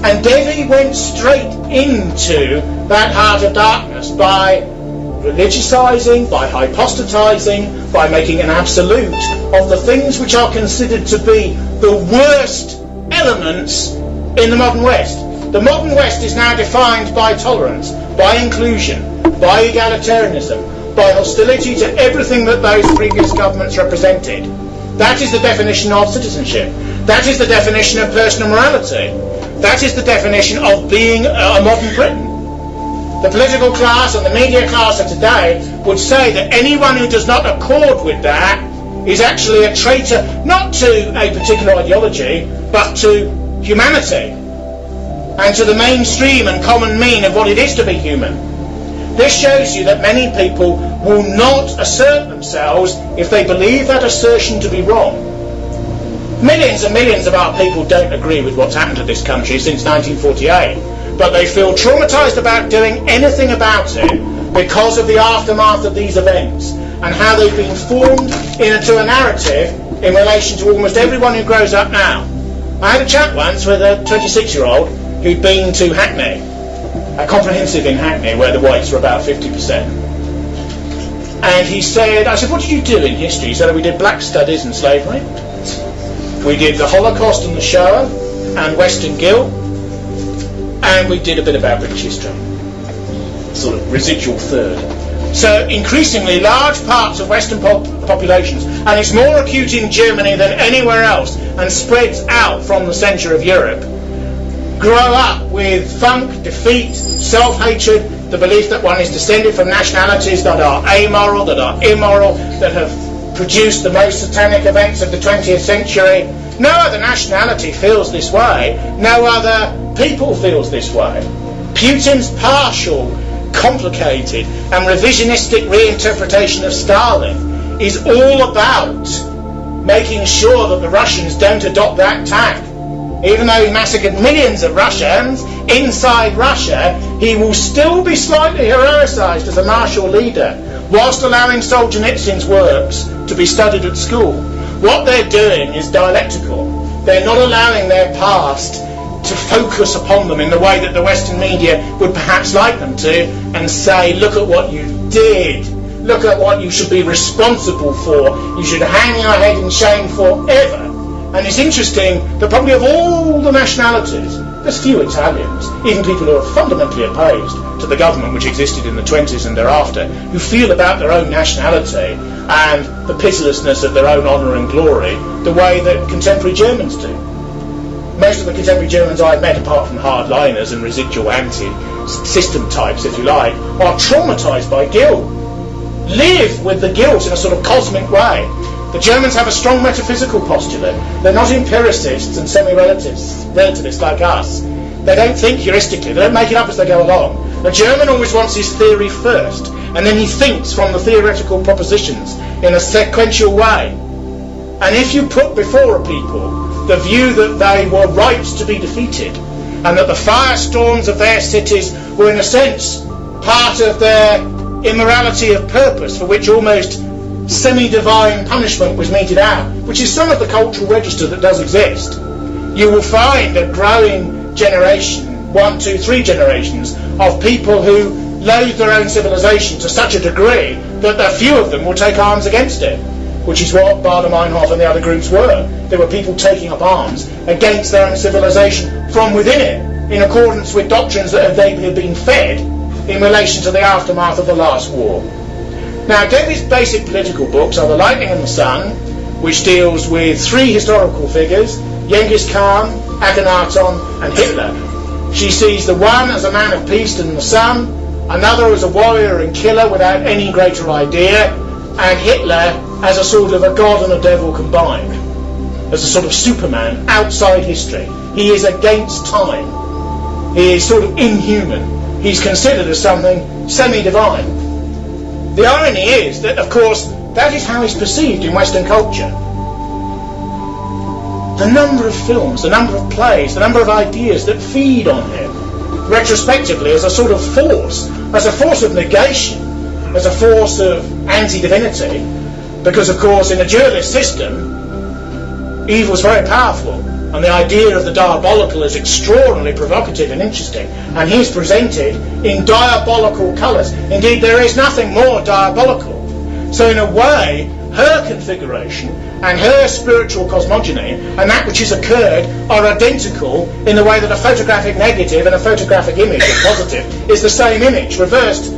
And Devi went straight into that heart of darkness by religiousizing, by hypostatizing, by making an absolute of the things which are considered to be the worst elements in the modern West. The modern West is now defined by tolerance, by inclusion, by egalitarianism, by hostility to everything that those previous governments represented. That is the definition of citizenship. That is the definition of personal morality. That is the definition of being a modern Britain. The political class and the media class of today would say that anyone who does not accord with that is actually a traitor, not to a particular ideology, but to humanity and to the mainstream and common mean of what it is to be human. This shows you that many people will not assert themselves if they believe that assertion to be wrong. Millions and millions of our people don't agree with what's happened to this country since 1948, but they feel traumatised about doing anything about it because of the aftermath of these events and how they've been formed into a narrative in relation to almost everyone who grows up now. I had a chat once with a 26-year-old who'd been to Hackney, a comprehensive in Hackney where the whites were about 50%. And he said, I said, what did you do in history? He said, we did black studies and slavery. We did the Holocaust and the Shoah and Western guilt, and we did a bit about British history, sort of residual third. So increasingly large parts of Western populations, and it's more acute in Germany than anywhere else and spreads out from the centre of Europe, grow up with funk, defeat, self-hatred, the belief that one is descended from nationalities that are amoral, that are immoral, that have produced the most satanic events of the 20th century. No other nationality feels this way. No other people feels this way. Putin's partial, complicated and revisionistic reinterpretation of Stalin is all about making sure that the Russians don't adopt that tack. Even though he massacred millions of Russians inside Russia, he will still be slightly heroicized as a martial leader, whilst allowing Solzhenitsyn's works to be studied at school. What they're doing is dialectical. They're not allowing their past to focus upon them in the way that the Western media would perhaps like them to, and say, look at what you did, look at what you should be responsible for, you should hang your head in shame forever. And it's interesting that probably of all the nationalities, there's few Italians, even people who are fundamentally opposed to the government which existed in the 20s and thereafter, who feel about their own nationality and the pitilessness of their own honour and glory the way that contemporary Germans do. Most of the contemporary Germans I've met, apart from hardliners and residual anti-system types, if you like, are traumatised by guilt, live with the guilt in a sort of cosmic way. The Germans have a strong metaphysical postulate. They're not empiricists and semi-relativists like us. They don't think heuristically. They don't make it up as they go along. The German always wants his theory first, and then he thinks from the theoretical propositions in a sequential way. And if you put before a people the view that they were right to be defeated, and that the firestorms of their cities were in a sense part of their immorality of purpose, for which almost semi-divine punishment was meted out, which is some of the cultural register that does exist. You will find a growing generation, 1, 2, 3 generations, of people who loathe their own civilization to such a degree that a few of them will take arms against it, which is what Bader-Meinhof and the other groups were. There were people taking up arms against their own civilization from within it, in accordance with doctrines that they had been fed in relation to the aftermath of the last war. Now, Devi's basic political books are The Lightning and the Sun, which deals with 3 historical figures, Genghis Khan, Akhenaton and Hitler. She sees the one as a man of peace and the sun, another as a warrior and killer without any greater idea, and Hitler as a sort of a god and a devil combined, as a sort of Superman outside history. He is against time. He is sort of inhuman. He's considered as something semi-divine. The irony is that, of course, that is how he's perceived in Western culture. The number of films, the number of plays, the number of ideas that feed on him, retrospectively as a sort of force, as a force of negation, as a force of anti-divinity, because, of course, in a dualist system, evil is very powerful, and the idea of the diabolical is extraordinarily provocative and interesting, and he is presented in diabolical colours. Indeed, there is nothing more diabolical. So in a way, her configuration and her spiritual cosmogony and that which has occurred are identical in the way that a photographic negative and a photographic image, or positive, is the same image, reversed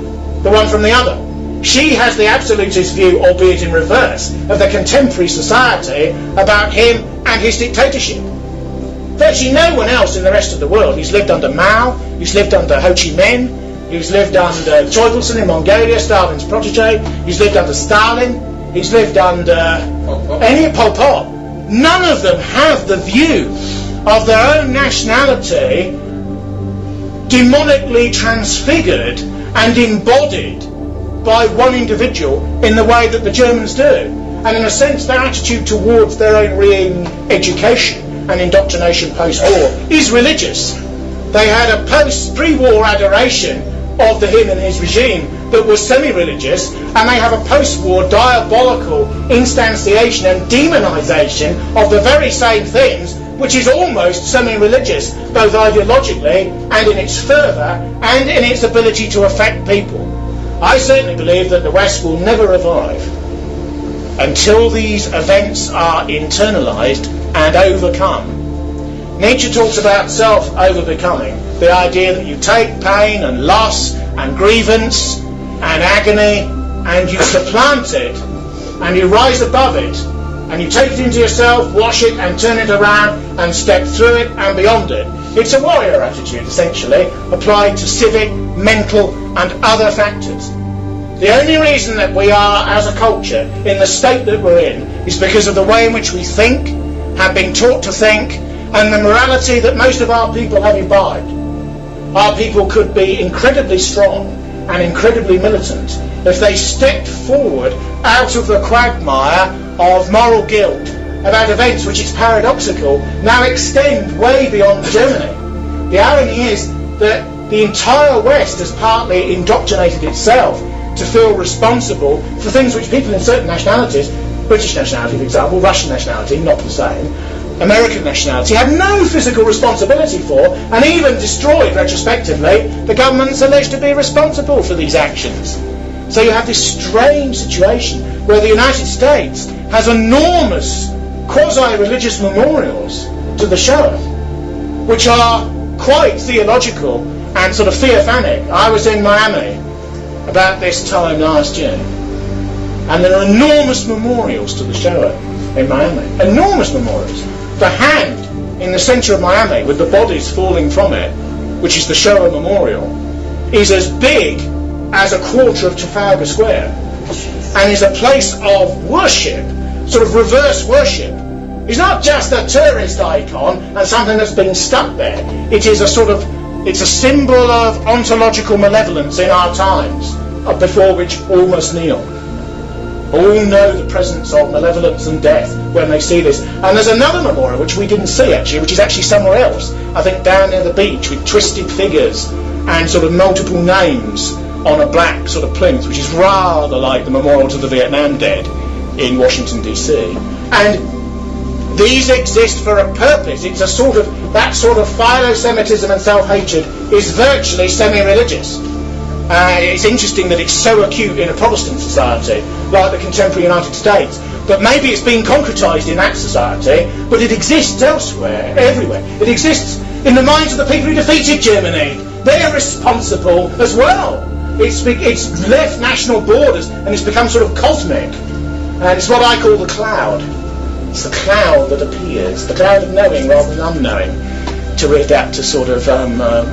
the one from the other. She has the absolutist view, albeit in reverse, of the contemporary society about him and his dictatorship. Virtually no one else in the rest of the world. He's lived under Mao, he's lived under Ho Chi Minh, he's lived under Choivelsen in Mongolia, Stalin's protege, he's lived under Stalin, he's lived under any Pol Pot. None of them have the view of their own nationality demonically transfigured and embodied by one individual in the way that the Germans do. And in a sense, their attitude towards their own re-education and indoctrination post-war is religious. They had a pre-war adoration of him and his regime that was semi-religious, and they have a post-war diabolical instantiation and demonisation of the very same things, which is almost semi-religious, both ideologically and in its fervour and in its ability to affect people. I certainly believe that the West will never revive until these events are internalised and overcome. Nietzsche talks about self-overbecoming, the idea that you take pain and loss and grievance and agony and you supplant it and you rise above it and you take it into yourself, wash it and turn it around and step through it and beyond it. It's a warrior attitude, essentially, applied to civic, mental and other factors. The only reason that we are, as a culture, in the state that we're in is because of the way in which we think, have been taught to think, and the morality that most of our people have imbibed. Our people could be incredibly strong and incredibly militant if they stepped forward out of the quagmire of moral guilt about events which, it's paradoxical, now extend way beyond Germany. The irony is that the entire West has partly indoctrinated itself to feel responsible for things which people in certain nationalities, British nationality for example, Russian nationality, not the same, American nationality, have no physical responsibility for, and even destroyed retrospectively the governments alleged to be responsible for these actions. So you have this strange situation where the United States has enormous quasi-religious memorials to the Shoah, which are quite theological and sort of theophanic. I was in Miami about this time last year, and there are enormous memorials to the Shoah in Miami. Enormous memorials. The hand in the centre of Miami with the bodies falling from it, which is the Shoah Memorial, is as big as a quarter of Trafalgar Square and is a place of worship, sort of reverse worship. It's not just a tourist icon and something that's been stuck there. It is it's a symbol of ontological malevolence in our times, before which all must kneel. All know the presence of malevolence and death when they see this. And there's another memorial which we didn't see actually, which is actually somewhere else, I think down near the beach, with twisted figures and sort of multiple names on a black sort of plinth, which is rather like the memorial to the Vietnam dead in Washington DC. And these exist for a purpose. It's a sort of, that sort of philo-Semitism and self-hatred is virtually semi-religious. It's interesting that it's so acute in a Protestant society, like the contemporary United States, but maybe it's been concretised in that society, but it exists elsewhere, everywhere. It exists in the minds of the people who defeated Germany. They're responsible as well. It's left national borders and it's become sort of cosmic. And it's what I call the cloud. It's the cloud that appears, the cloud of knowing rather than unknowing, to adapt to sort of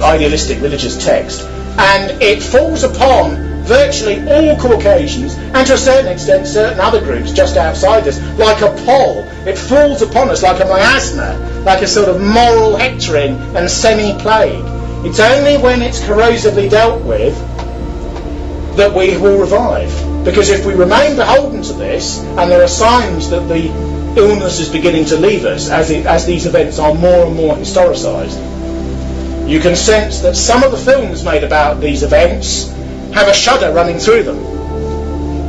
idealistic religious text. And it falls upon virtually all Caucasians, and to a certain extent certain other groups just outside us, like a pall. It falls upon us like a miasma, like a sort of moral hectoring and semi-plague. It's only when it's corrosively dealt with that we will revive. Because if we remain beholden to this, and there are signs that the illness is beginning to leave us as these events are more and more historicised, you can sense that some of the films made about these events have a shudder running through them.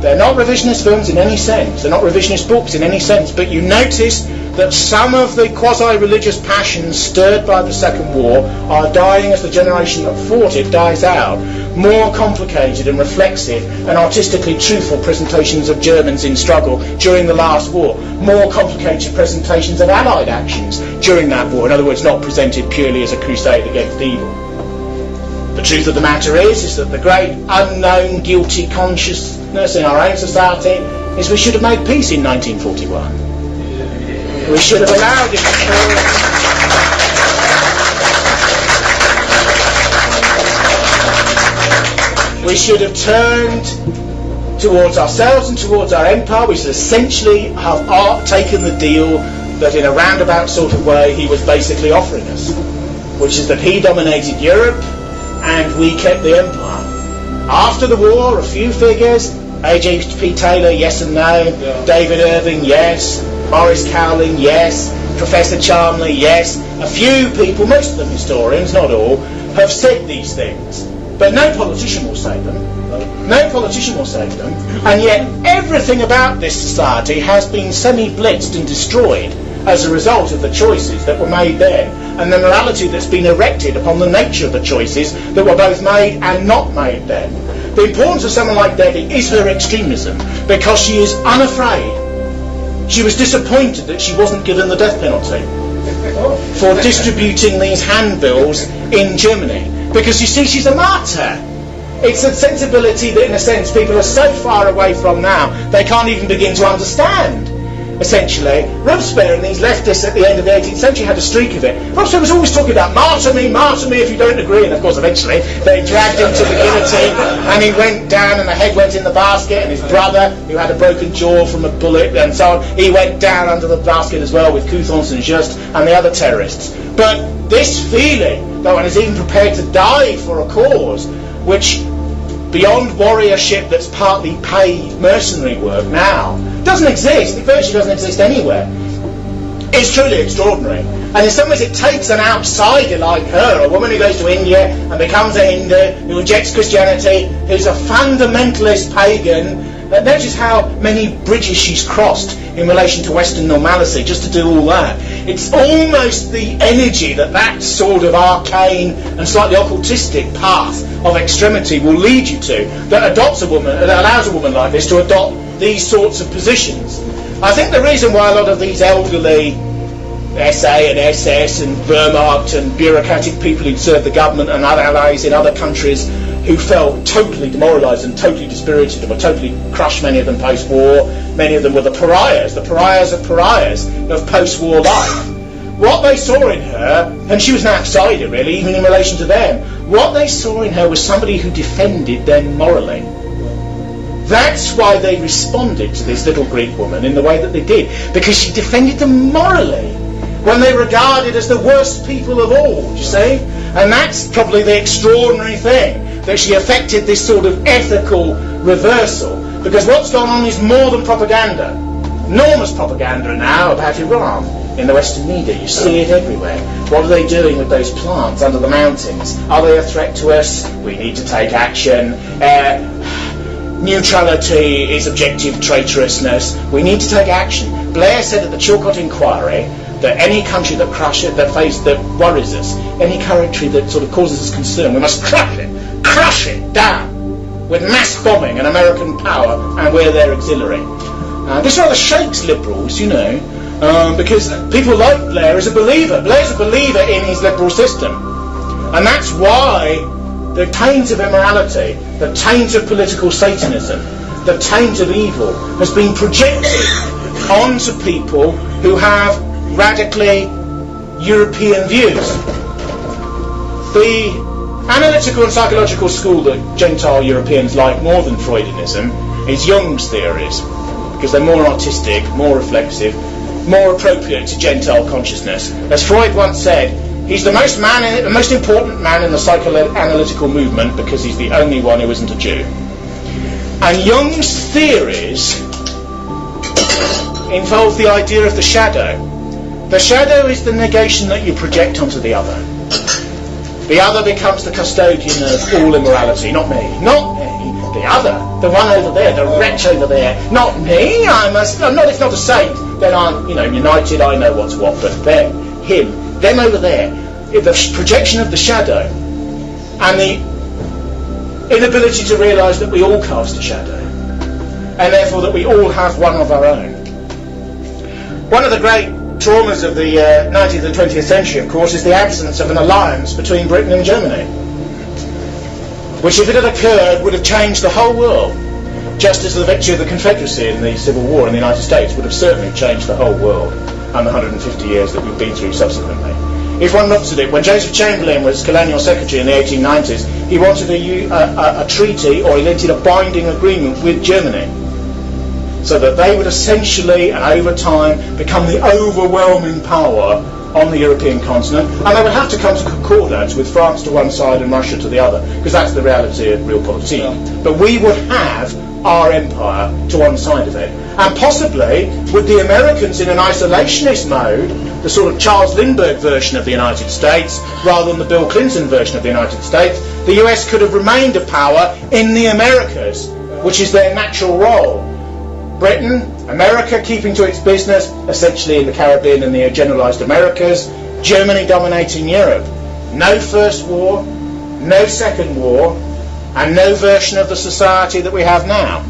They're not revisionist films in any sense, they're not revisionist books in any sense, but you notice that some of the quasi-religious passions stirred by the Second War are dying as the generation that fought it dies out. More complicated and reflexive and artistically truthful presentations of Germans in struggle during the last war. More complicated presentations of Allied actions during that war. In other words, not presented purely as a crusade against evil. The truth of the matter is that the great unknown guilty consciousness in our own society is we should have made peace in 1941. We should have allowed it to We should have turned towards ourselves and towards our empire. We should essentially have taken the deal that in a roundabout sort of way he was basically offering us, which is that he dominated Europe and we kept the empire. After the war, a few figures, A.J.P. Taylor, yes and no, David Irving, yes, Maurice Cowling, yes, Professor Charmley, yes, a few people, most of them historians, not all, have said these things. But no politician will say them. No politician will say them. And yet everything about this society has been semi-blitzed and destroyed as a result of the choices that were made then, and the morality that's been erected upon the nature of the choices that were both made and not made then. The importance of someone like Devi is her extremism, because she is unafraid. She was disappointed that she wasn't given the death penalty for distributing these handbills in Germany. Because you see, she's a martyr. It's a sensibility that, in a sense, people are so far away from now, they can't even begin to understand. Essentially, Robespierre and these leftists at the end of the 18th century had a streak of it. Robespierre was always talking about martyr me if you don't agree, and of course eventually they dragged him to the guillotine and he went down and the head went in the basket, and his brother, who had a broken jaw from a bullet and so on, he went down under the basket as well with Couthon and Just and the other terrorists. But this feeling that one is even prepared to die for a cause which, beyond warriorship that's partly paid mercenary work now, doesn't exist. It virtually doesn't exist anywhere. It's truly extraordinary. And in some ways it takes an outsider like her, a woman who goes to India and becomes a Hindu, who rejects Christianity, who's a fundamentalist pagan. Notice how many bridges she's crossed in relation to Western normality just to do all that. It's almost the energy that sort of arcane and slightly occultistic path of extremity will lead you to, that adopts a woman, that allows a woman like this to adopt these sorts of positions. I think the reason why a lot of these elderly SA and SS and Wehrmacht and bureaucratic people who'd served the government and other allies in other countries who felt totally demoralised and totally dispirited and were totally crushed, many of them post-war, many of them were the pariahs of post-war life. What they saw in her, and she was an outsider really, even in relation to them, what they saw in her was somebody who defended them morally. That's why they responded to this little Greek woman in the way that they did, because she defended them morally when they regarded as the worst people of all, do you see? And that's probably the extraordinary thing, that she affected this sort of ethical reversal, because what's gone on is more than propaganda. Enormous propaganda now about Iran. in the Western media. You see it everywhere. What are they doing with those plants under the mountains? Are they a threat to us? We need to take action. Neutrality is objective traitorousness. We need to take action. Blair said at the Chilcot inquiry that any country that that worries us, any country that sort of causes us concern, we must crush it down with mass bombing and American power, and we're their auxiliary. This rather shakes liberals, you know, because people like Blair is a believer. Blair's a believer in his liberal system, and that's why the taint of immorality, the taint of political Satanism, the taint of evil has been projected onto people who have radically European views. The analytical and psychological school that Gentile Europeans like more than Freudianism is Jung's theories, because they're more artistic, more reflexive, more appropriate to Gentile consciousness. As Freud once said, he's the most important man in the psychoanalytical movement because he's the only one who isn't a Jew. And Jung's theories involve the idea of the shadow. The shadow is the negation that you project onto the other. The other becomes the custodian of all immorality. Not me. Not me. The other. The one over there. The wretch over there. Not me. I'm not, if not a saint, then I'm, united. I know what's what. But them, him, them over there. The projection of the shadow and the inability to realise that we all cast a shadow, and therefore that we all have one of our own. One of the great traumas of the 19th and 20th century, of course, is the absence of an alliance between Britain and Germany, which, if it had occurred, would have changed the whole world, just as the victory of the Confederacy in the Civil War in the United States would have certainly changed the whole world and the 150 years that we've been through subsequently. If one looks at it, when Joseph Chamberlain was colonial secretary in the 1890s, he wanted a treaty, or he wanted a binding agreement with Germany, so that they would essentially, and over time, become the overwhelming power on the European continent, and they would have to come to concordance with France to one side and Russia to the other, because that's the reality of realpolitik. But we would have our empire to one side of it. And possibly, with the Americans in an isolationist mode, the sort of Charles Lindbergh version of the United States, rather than the Bill Clinton version of the United States, the US could have remained a power in the Americas, which is their natural role. Britain, America keeping to its business, essentially in the Caribbean and the generalised Americas, Germany dominating Europe. No First War, no Second War, and no version of the society that we have now.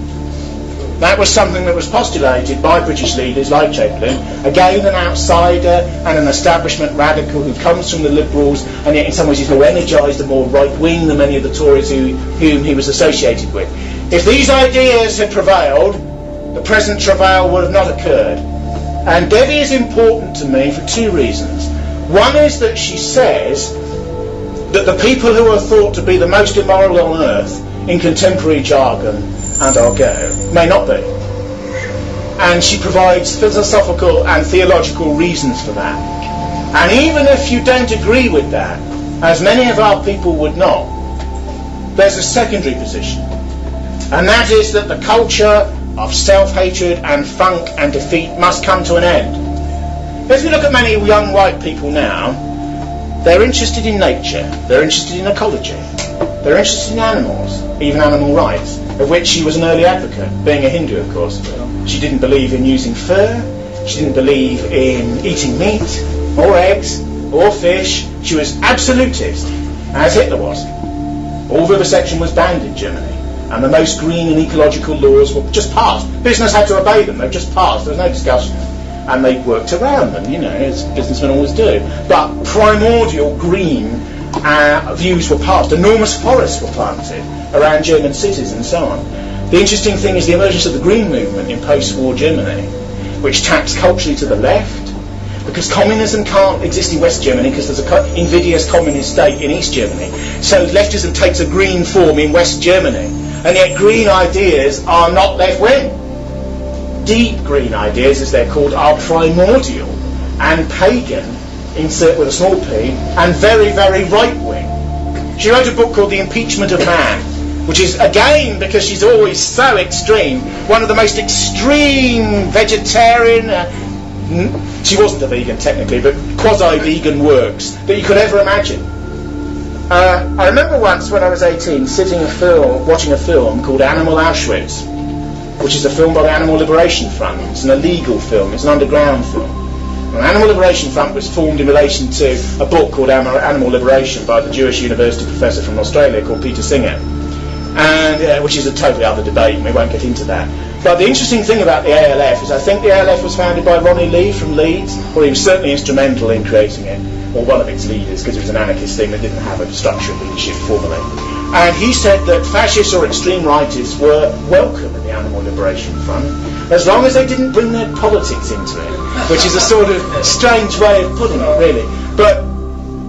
That was something that was postulated by British leaders like Chamberlain, again an outsider and an establishment radical who comes from the Liberals, and yet in some ways he's more energised and more right-wing than many of the Tories whom he was associated with. If these ideas had prevailed, the present travail would have not occurred. And Devi is important to me for two reasons. One is that she says that the people who are thought to be the most immoral on earth in contemporary jargon and argot may not be. And she provides philosophical and theological reasons for that. And even if you don't agree with that, as many of our people would not, there's a secondary position. And that is that the culture of self-hatred and funk and defeat must come to an end. If you look at many young white people now, they're interested in nature, they're interested in ecology, they're interested in animals, even animal rights, of which she was an early advocate, being a Hindu, of course. She didn't believe in using fur, she didn't believe in eating meat, or eggs, or fish. She was absolutist, as Hitler was. All vivisection was banned in Germany, and the most green and ecological laws were just passed. Business had to obey them, they were just passed, there was no discussion. And they worked around them, as businessmen always do. But primordial green views were passed. Enormous forests were planted around German cities and so on. The interesting thing is the emergence of the Green Movement in post-war Germany, which taps culturally to the left, because communism can't exist in West Germany because there's an invidious communist state in East Germany. So leftism takes a green form in West Germany, and yet green ideas are not left-wing. Deep green ideas, as they're called, are primordial and pagan, insert with a small p, and very, very right-wing. She wrote a book called The Impeachment of Man, which is, again, because she's always so extreme, one of the most extreme vegetarian, she wasn't a vegan technically, but quasi-vegan works that you could ever imagine. I remember once when I was 18 watching a film called Animal Auschwitz, which is a film by the Animal Liberation Front. It's an illegal film, it's an underground film. The Animal Liberation Front was formed in relation to a book called Animal Liberation by the Jewish University professor from Australia called Peter Singer, and which is a totally other debate, and we won't get into that. But the interesting thing about the ALF is I think the ALF was founded by Ronnie Lee from Leeds, or he was certainly instrumental in creating it, or one of its leaders, because it was an anarchist thing that didn't have a structure of leadership formally. And he said that fascists or extreme rightists were welcome in the Animal Liberation Front, as long as they didn't bring their politics into it, which is a sort of strange way of putting it, really. But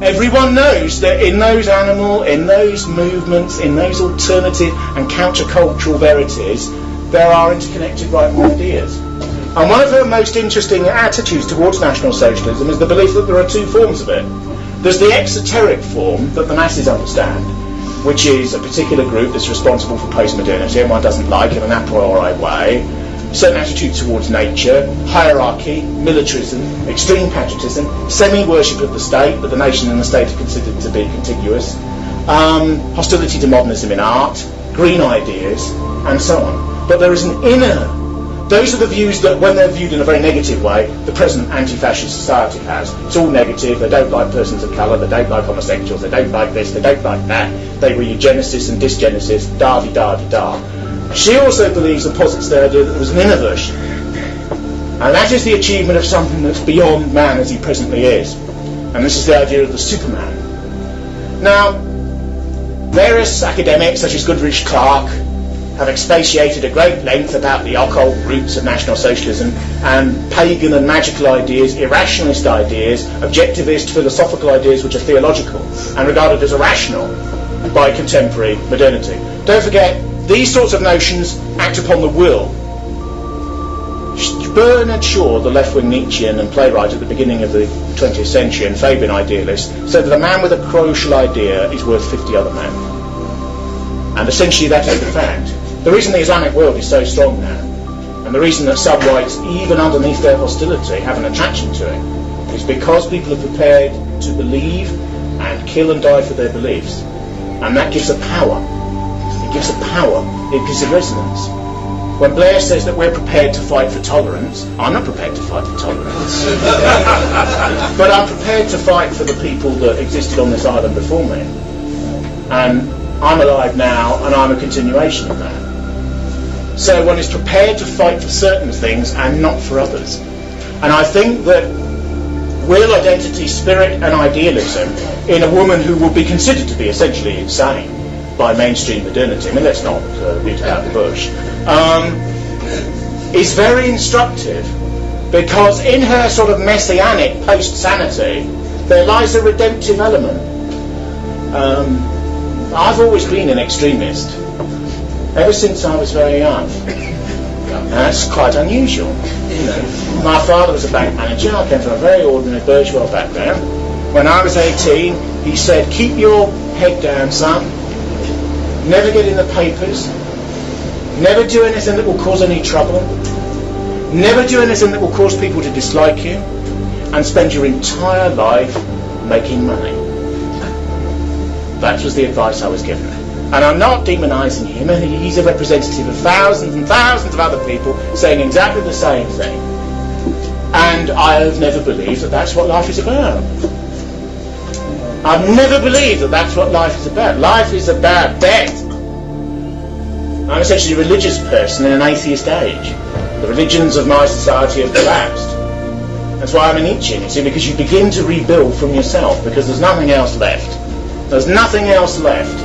everyone knows that in those movements, in those alternative and countercultural verities, there are interconnected right-wing ideas. And one of her most interesting attitudes towards National Socialism is the belief that there are two forms of it. There's the exoteric form that the masses understand, which is a particular group that's responsible for postmodernity and one doesn't like in an a priori way, certain attitudes towards nature, hierarchy, militarism, extreme patriotism, semi-worship of the state, but the nation and the state are considered to be contiguous, hostility to modernism in art, green ideas, and so on. But there is an inner. Those are the views that, when they're viewed in a very negative way, the present anti-fascist society has. It's all negative. They don't like persons of colour. They don't like homosexuals. They don't like this. They don't like that. They read eugenesis and dysgenesis. Da-di-da-di-da. She also believes and posits the idea that there was an inner version, and that is the achievement of something that's beyond man as he presently is. And this is the idea of the Superman. Now, various academics such as Goodrich Clark have expatiated at great length about the occult roots of National Socialism and pagan and magical ideas, irrationalist ideas, objectivist philosophical ideas which are theological and regarded as irrational by contemporary modernity. Don't forget, these sorts of notions act upon the will. Bernard Shaw, the left-wing Nietzschean and playwright at the beginning of the 20th century and Fabian idealist, said that a man with a crucial idea is worth 50 other men. And essentially that is the fact. The reason the Islamic world is so strong now, and the reason that some whites, even underneath their hostility, have an attraction to it, is because people are prepared to believe and kill and die for their beliefs. And that gives a power. It gives a power. It gives a resonance. When Blair says that we're prepared to fight for tolerance, I'm not prepared to fight for tolerance. But I'm prepared to fight for the people that existed on this island before me. And I'm alive now, and I'm a continuation of that. So one is prepared to fight for certain things and not for others. And I think that will, identity, spirit and idealism in a woman who will be considered to be essentially insane by mainstream modernity, I mean, let's not beat about the bush, is very instructive, because in her sort of messianic post-sanity there lies a redemptive element. I've always been an extremist, ever since I was very young. That's quite unusual. You know, my father was a bank manager. I came from a very ordinary bourgeois background. When I was 18, he said, "Keep your head down, son. Never get in the papers. Never do anything that will cause any trouble. Never do anything that will cause people to dislike you. And spend your entire life making money." That was the advice I was given. And I'm not demonising him. He's a representative of thousands and thousands of other people saying exactly the same thing. And I have never believed that that's what life is about. I've never believed that that's what life is about. Life is about death. I'm essentially a religious person in an atheist age. The religions of my society have collapsed. That's why I'm a Nietzschean, you see, because you begin to rebuild from yourself, because there's nothing else left. There's nothing else left.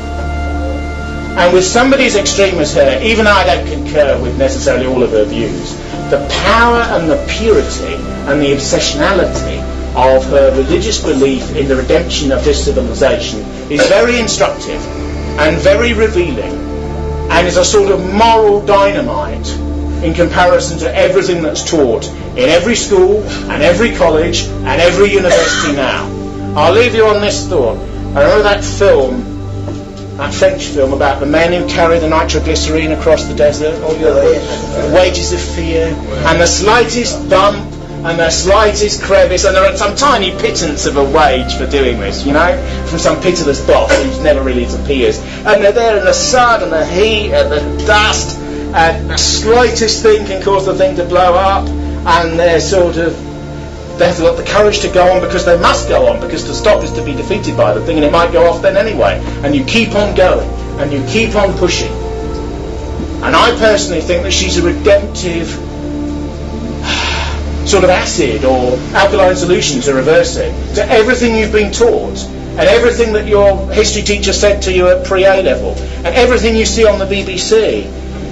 And with somebody as extreme as her, even I don't concur with necessarily all of her views, the power and the purity and the obsessionality of her religious belief in the redemption of this civilization is very instructive and very revealing, and is a sort of moral dynamite in comparison to everything that's taught in every school and every college and every university now. I'll leave you on this thought. I remember that film, that French film about the men who carry the nitroglycerine across the desert, the wages of fear, and the slightest bump and the slightest crevice, and they're at some tiny pittance of a wage for doing this, you know, from some pitiless boss who never really appears. And they're there in the sun and the heat and the dust, and the slightest thing can cause the thing to blow up, and they have got the courage to go on because they must go on, because to stop is to be defeated by the thing, and it might go off then anyway. And you keep on going, and you keep on pushing. And I personally think that she's a redemptive sort of acid or alkaline solution to reversing, to everything you've been taught, and everything that your history teacher said to you at pre-A level, and everything you see on the BBC.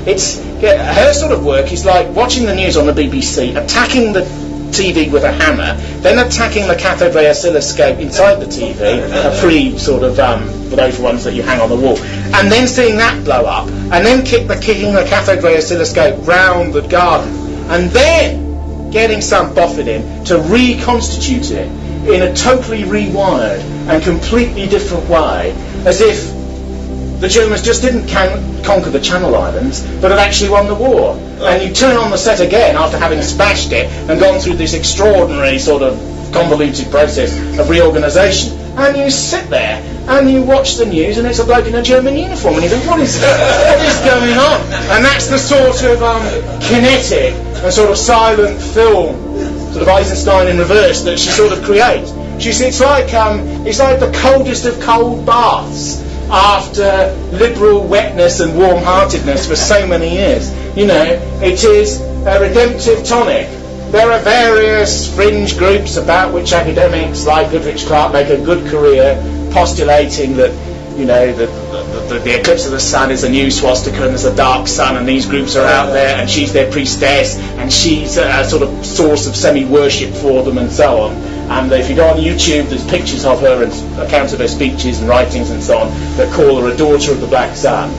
Her sort of work is like watching the news on the BBC, attacking the TV with a hammer, then attacking the cathode ray oscilloscope inside the TV, a free sort of, for those ones that you hang on the wall, and then seeing that blow up, and then kicking the cathode ray oscilloscope round the garden, and then getting some boffin in to reconstitute it in a totally rewired and completely different way, as if the Germans just didn't conquer the Channel Islands, but had actually won the war. And you turn on the set again after having smashed it and gone through this extraordinary sort of convoluted process of reorganisation, and you sit there and you watch the news, and it's a bloke in a German uniform, and you think, what is going on? And that's the sort of kinetic and sort of silent film, sort of Eisenstein in reverse, that she sort of creates. It's like the coldest of cold baths after liberal wetness and warm-heartedness for so many years. You know, it is a redemptive tonic. There are various fringe groups about which academics like Goodrich Clark make a good career, postulating that, you know, the eclipse of the sun is a new swastika and there's a dark sun, and these groups are out there, and she's their priestess, and she's a sort of source of semi-worship for them, and so on. And if you go on YouTube, there's pictures of her and accounts of her speeches and writings and so on that call her a daughter of the black sun.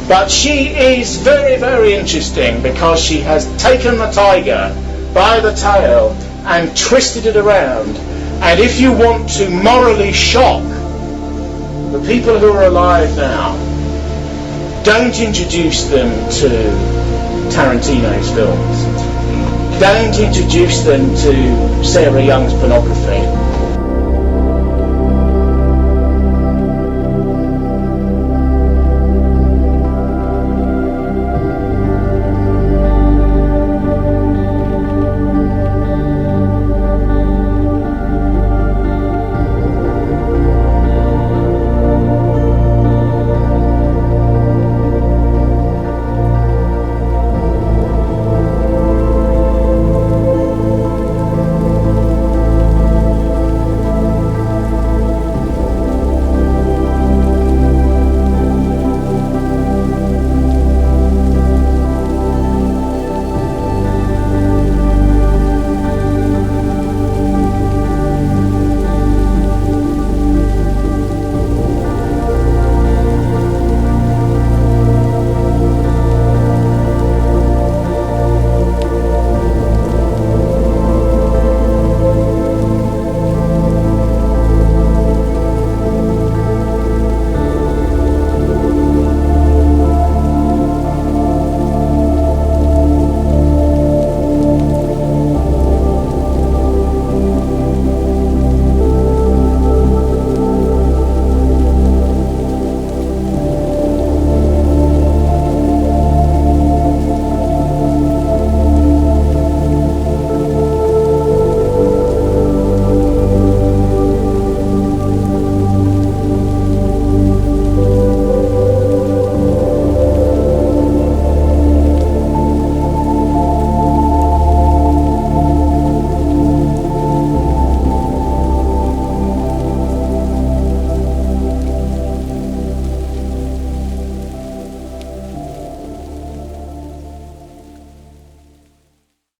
But she is very, very interesting because she has taken the tiger by the tail and twisted it around. And if you want to morally shock the people who are alive now, don't introduce them to Tarantino's films. Don't introduce them to Sarah Young's pornography.